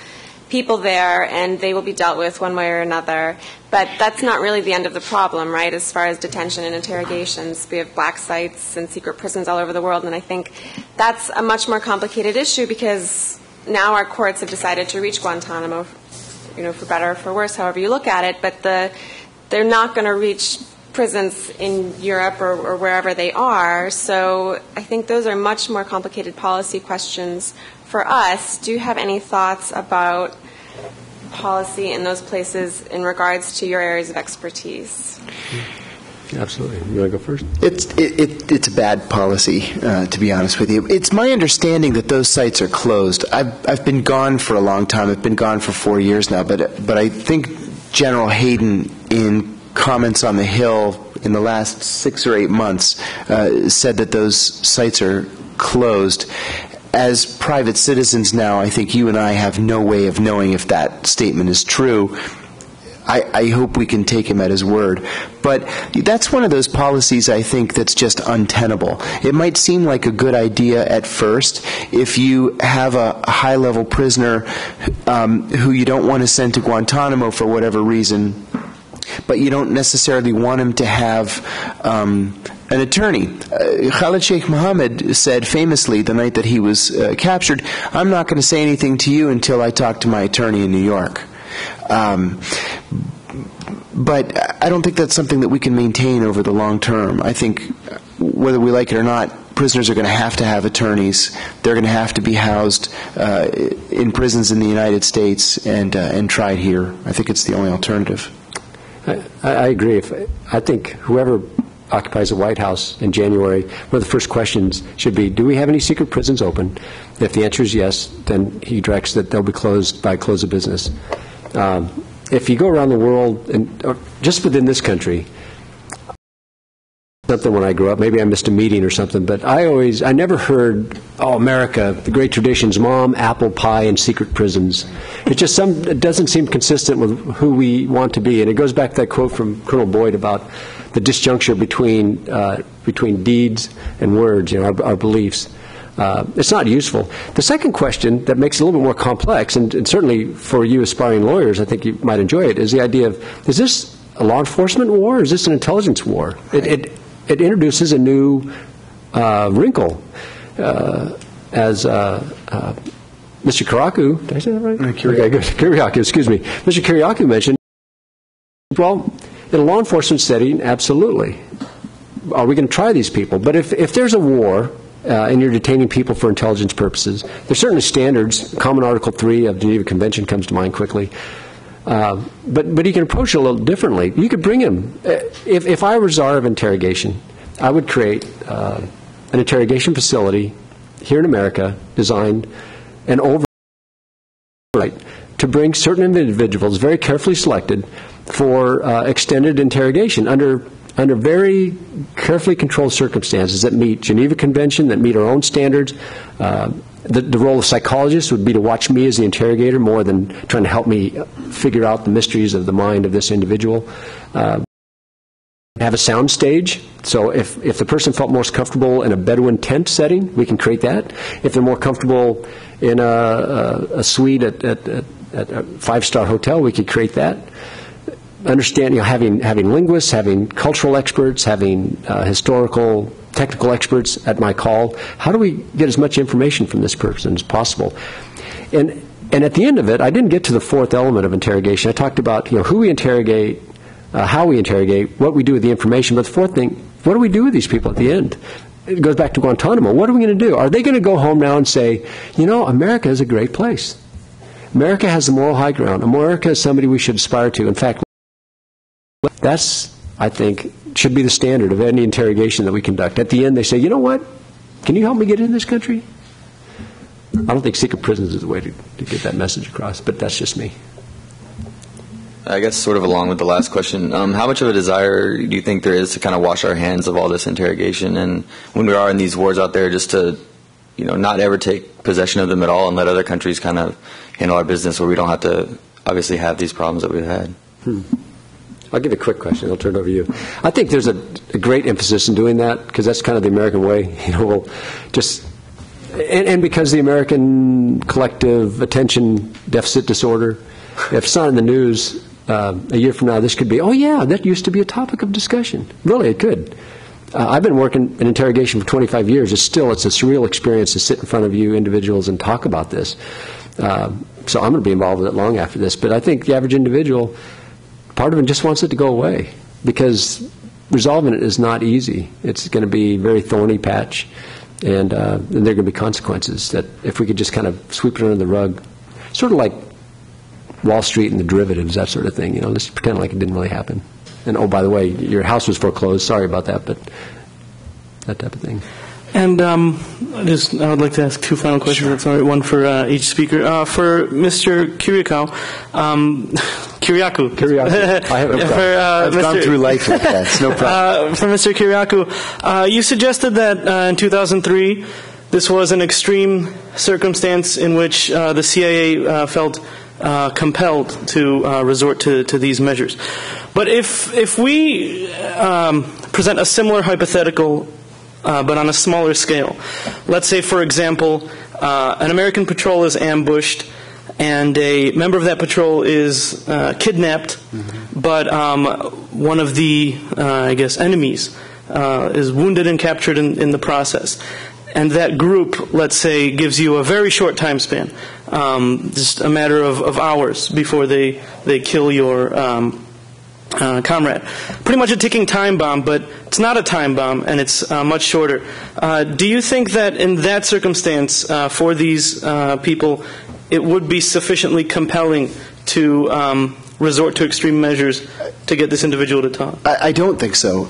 people there, and they will be dealt with one way or another. But that's not really the end of the problem, right, as far as detention and interrogations. We have black sites and secret prisons all over the world, and I think that's a much more complicated issue because now our courts have decided to reach Guantanamo, for better or for worse, however you look at it, but they're not going to reach prisons in Europe or wherever they are. So I think those are much more complicated policy questions for us. Do you have any thoughts about policy in those places in regards to your areas of expertise? Absolutely. You want to go first? It's a bad policy, to be honest with you. It's my understanding that those sites are closed. I've been gone for a long time. I've been gone for 4 years now. But I think General Hayden, in comments on the Hill in the last 6 or 8 months, said that those sites are closed. As private citizens now, I think you and I have no way of knowing if that statement is true. I hope we can take him at his word. But that's one of those policies, I think, that's just untenable. It might seem like a good idea at first if you have a high-level prisoner who you don't want to send to Guantanamo for whatever reason, but you don't necessarily want him to have an attorney. Khalid Sheikh Mohammed said famously the night that he was captured, "I'm not going to say anything to you until I talk to my attorney in New York." But I don't think that's something that we can maintain over the long term. I think whether we like it or not, prisoners are going to have attorneys. They're going to have to be housed in prisons in the United States and tried here. I think it's the only alternative. I agree. I think whoever occupies the White House in January, one of the first questions should be, do we have any secret prisons open? If the answer is yes, then he directs that they'll be closed by close of business. If you go around the world, or just within this country, something when I grew up. Maybe I missed a meeting or something, but I never heard, oh, America, the great traditions, mom, apple pie, and secret prisons. It doesn't seem consistent with who we want to be. And it goes back to that quote from Colonel Boyd about the disjuncture between deeds and words, our beliefs. It's not useful. The second question that makes it a little bit more complex, and certainly for you aspiring lawyers, I think you might enjoy it, is the idea of, is this a law enforcement war or is this an intelligence war? Right. It introduces a new wrinkle. As Mr. Kiriakou, did I say that right? Okay, good. Kiriakou, excuse me. Mr. Kiriakou mentioned, well, in a law enforcement setting, absolutely. Are we going to try these people? But if there's a war and you're detaining people for intelligence purposes, there's certainly standards. Common Article 3 of the Geneva Convention comes to mind quickly. But you can approach it a little differently. You could bring him. If I were czar of interrogation, I would create an interrogation facility here in America designed and oversight to bring certain individuals, very carefully selected, for extended interrogation under very carefully controlled circumstances that meet Geneva Convention, that meet our own standards. The role of psychologists would be to watch me as the interrogator more than trying to help me figure out the mysteries of the mind of this individual. Have a sound stage, so if the person felt most comfortable in a Bedouin tent setting, we can create that. If they're more comfortable in a suite at a five-star hotel, we could create that. Understand, having linguists, having cultural experts, having historical, technical experts at my call. How do we get as much information from this person as possible? And at the end of it, I didn't get to the fourth element of interrogation. I talked about who we interrogate, how we interrogate, what we do with the information. But the fourth thing, what do we do with these people at the end? It goes back to Guantanamo. What are we going to do? Are they going to go home now and say, America is a great place. America has the moral high ground. America is somebody we should aspire to. In fact, that's, I think, should be the standard of any interrogation that we conduct. At the end, they say, you know what? Can you help me get in this country? I don't think secret prisons is the way to get that message across, but that's just me. I guess sort of along with the last question, how much of a desire do you think there is to kind of wash our hands of all this interrogation, and when we are in these wars out there, just to not ever take possession of them at all and let other countries kind of handle our business where we don't have to obviously have these problems that we've had? I'll give a quick question. I'll turn it over to you. I think there's a great emphasis in doing that because that's kind of the American way. We'll just and because the American collective attention deficit disorder, if it's not in the news a year from now, this could be, oh yeah, that used to be a topic of discussion. Really, it could. I've been working in interrogation for 25 years. It's a surreal experience to sit in front of you individuals and talk about this. So I'm going to be involved with it long after this. But I think the average individual, part of it just wants it to go away because resolving it is not easy. It's going to be a very thorny patch, and there are going to be consequences that if we could just kind of sweep it under the rug, sort of like Wall Street and the derivatives, that sort of thing, just pretend like it didn't really happen. And, oh, by the way, your house was foreclosed. Sorry about that, but that type of thing. And I would like to ask two final questions. Sure. Sorry, one for each speaker. For Mr. Kiriakou. I've gone through life like that. It's no problem. For Mr. Kiriakou, you suggested that in 2003 this was an extreme circumstance in which the CIA felt compelled to resort to these measures. But if we present a similar hypothetical but on a smaller scale. Let's say, for example, an American patrol is ambushed and a member of that patrol is kidnapped, but one of the, enemies is wounded and captured in the process. And that group, let's say, gives you a very short time span, just a matter of hours before they kill your comrade. Pretty much a ticking time bomb, but it's not a time bomb, and it's much shorter. Do you think that in that circumstance, for these people, it would be sufficiently compelling to resort to extreme measures to get this individual to talk? I don't think so.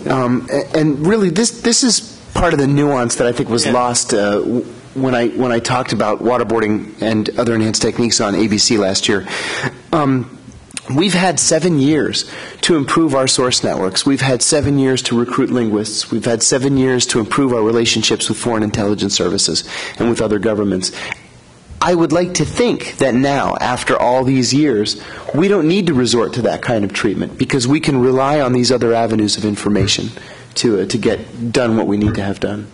And really, this is part of the nuance that I think was lost when I talked about waterboarding and other enhanced techniques on ABC last year. We've had 7 years to improve our source networks. We've had 7 years to recruit linguists. We've had 7 years to improve our relationships with foreign intelligence services and with other governments. I would like to think that now, after all these years, we don't need to resort to that kind of treatment because we can rely on these other avenues of information to get done what we need to have done.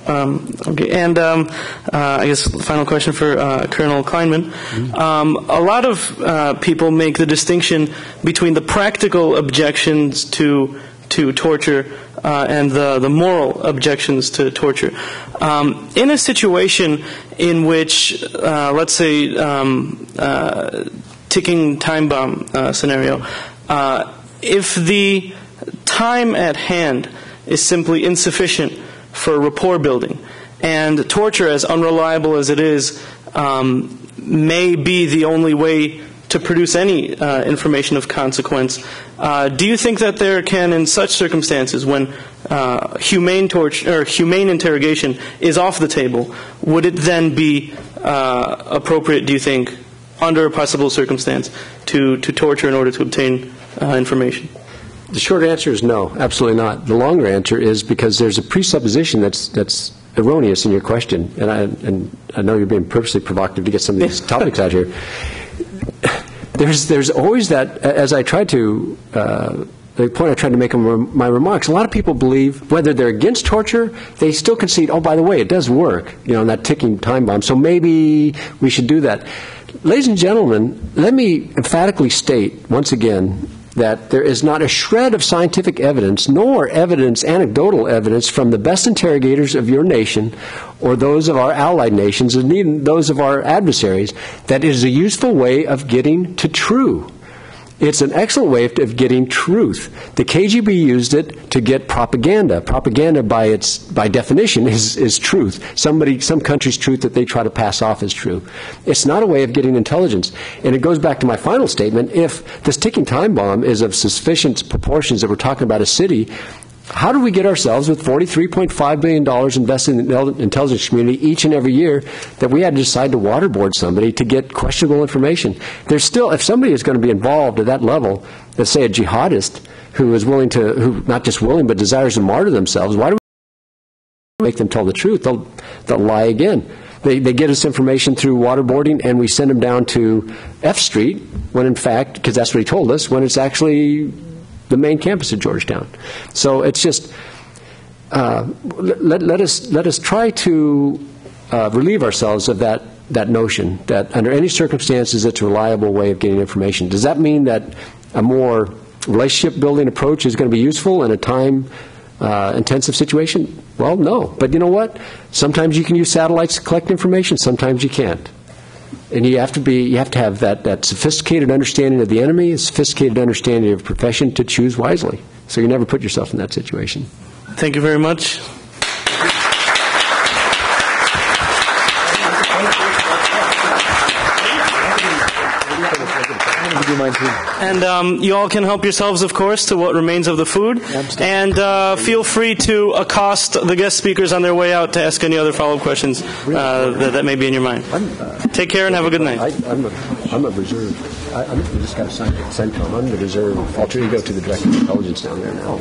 Okay, and I guess the final question for Colonel Kleinman. A lot of people make the distinction between the practical objections to torture and the moral objections to torture. In a situation in which, let's say, ticking time bomb scenario, if the time at hand is simply insufficient for rapport building, and torture, as unreliable as it is, may be the only way to produce any information of consequence. Do you think that there can, in such circumstances, when humane torture or humane interrogation is off the table, would it then be appropriate, do you think, under a possible circumstance, to torture in order to obtain information? The short answer is no, absolutely not. The longer answer is because there's a presupposition that's erroneous in your question, and I know you're being purposely provocative to get some of these topics out here. There's always that, as I tried to, the point I tried to make in my remarks, a lot of people believe, whether they're against torture, they still concede, oh, by the way, it does work, in that ticking time bomb, so maybe we should do that. Ladies and gentlemen, let me emphatically state, once again, that there is not a shred of scientific evidence, nor anecdotal evidence from the best interrogators of your nation or those of our allied nations, and even those of our adversaries, that it is a useful way of getting to true. It's an excellent way of getting truth. The KGB used it to get propaganda. Propaganda, by definition, is truth. Some country's truth that they try to pass off as true. It's not a way of getting intelligence. And it goes back to my final statement. If this ticking time bomb is of sufficient proportions that we're talking about a city, how do we get ourselves with $43.5 billion invested in the intelligence community each and every year that we had to decide to waterboard somebody to get questionable information? There's still, if somebody is going to be involved at that level, let's say a jihadist who is willing to, who not just willing but desires to martyr themselves, why do we make them tell the truth? They'll lie again. They get us information through waterboarding, and we send them down to F Street when, in fact, because that's what he told us, when it's actually the main campus of Georgetown. So it's just let us try to relieve ourselves of that notion that under any circumstances it's a reliable way of getting information. Does that mean that a more relationship building approach is going to be useful in a time intensive situation? Well, no. But you know what? Sometimes you can use satellites to collect information. Sometimes you can't. And you have to have that sophisticated understanding of the enemy, a sophisticated understanding of profession to choose wisely. So you never put yourself in that situation. Thank you very much. And you all can help yourselves, of course, to what remains of the food. And feel free to accost the guest speakers on their way out to ask any other follow-up questions that may be in your mind. Take care and have a good night. I'm a reserve. I just got assigned to CENTCOM. I'm the reserve alter ego to the Director of Intelligence down there now.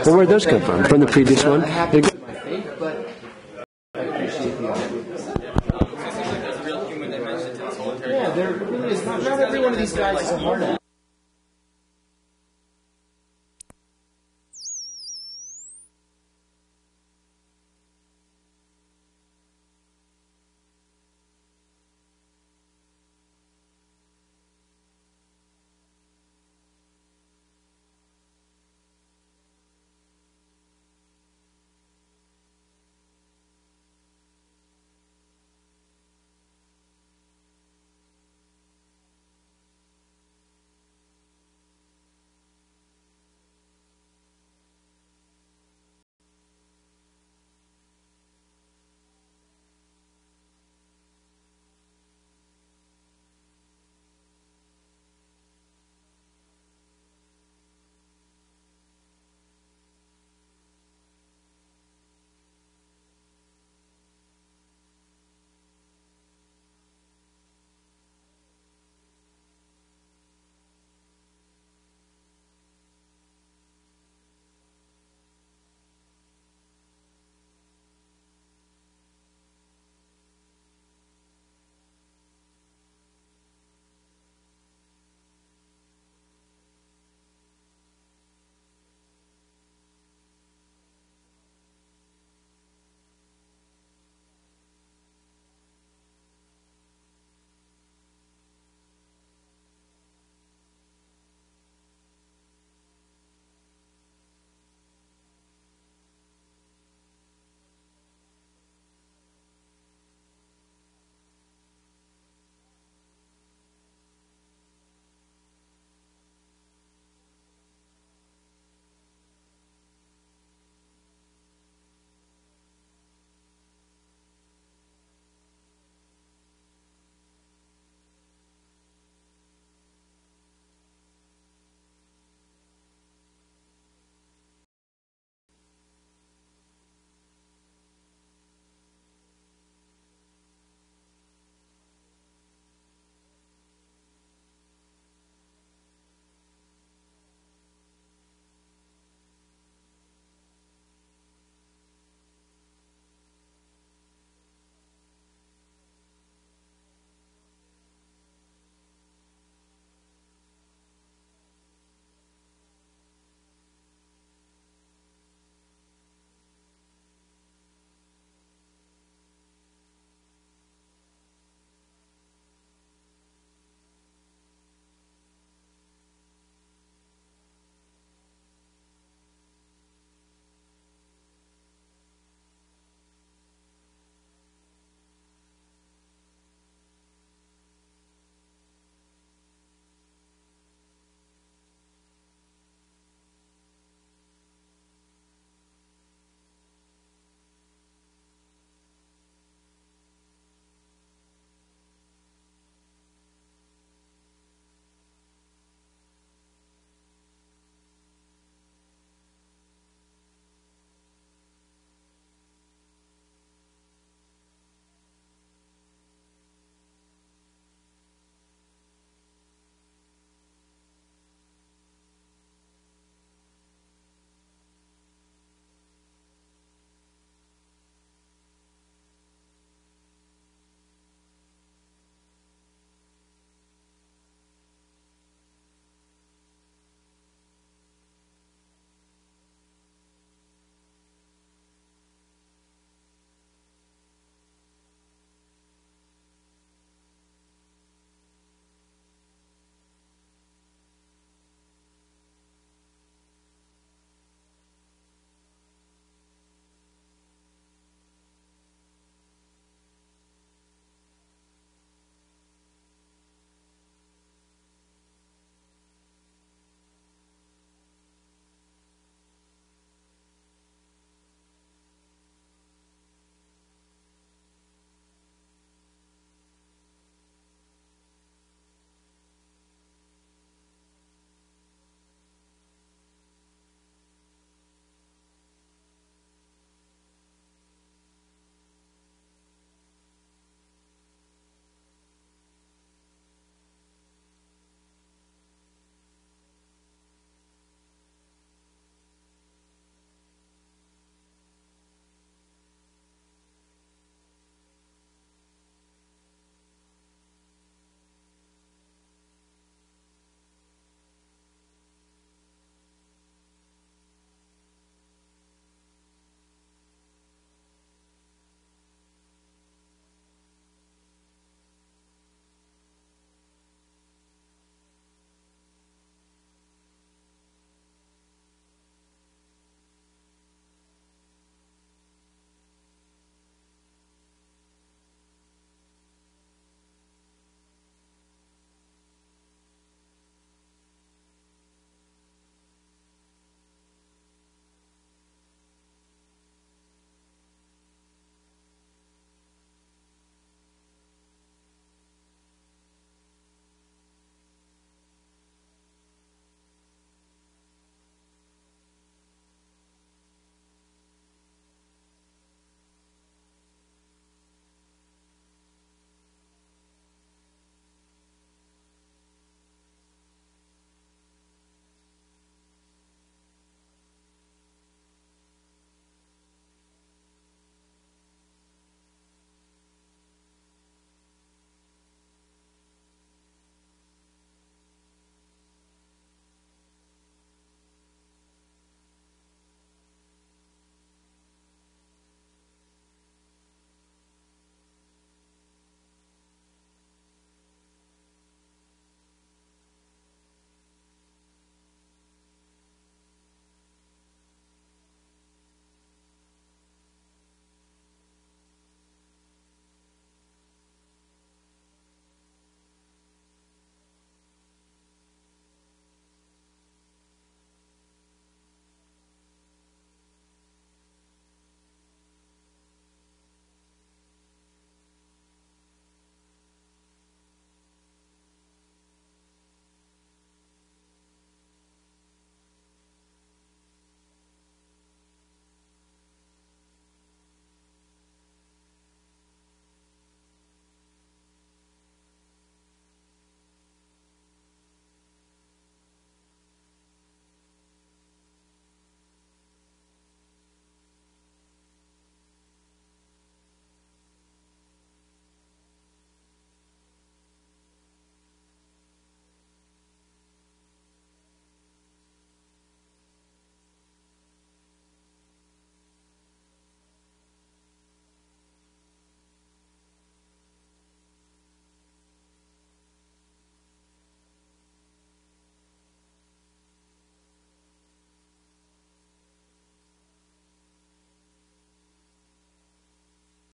Well, where did those come from the previous one? Not every one of these guys is a hard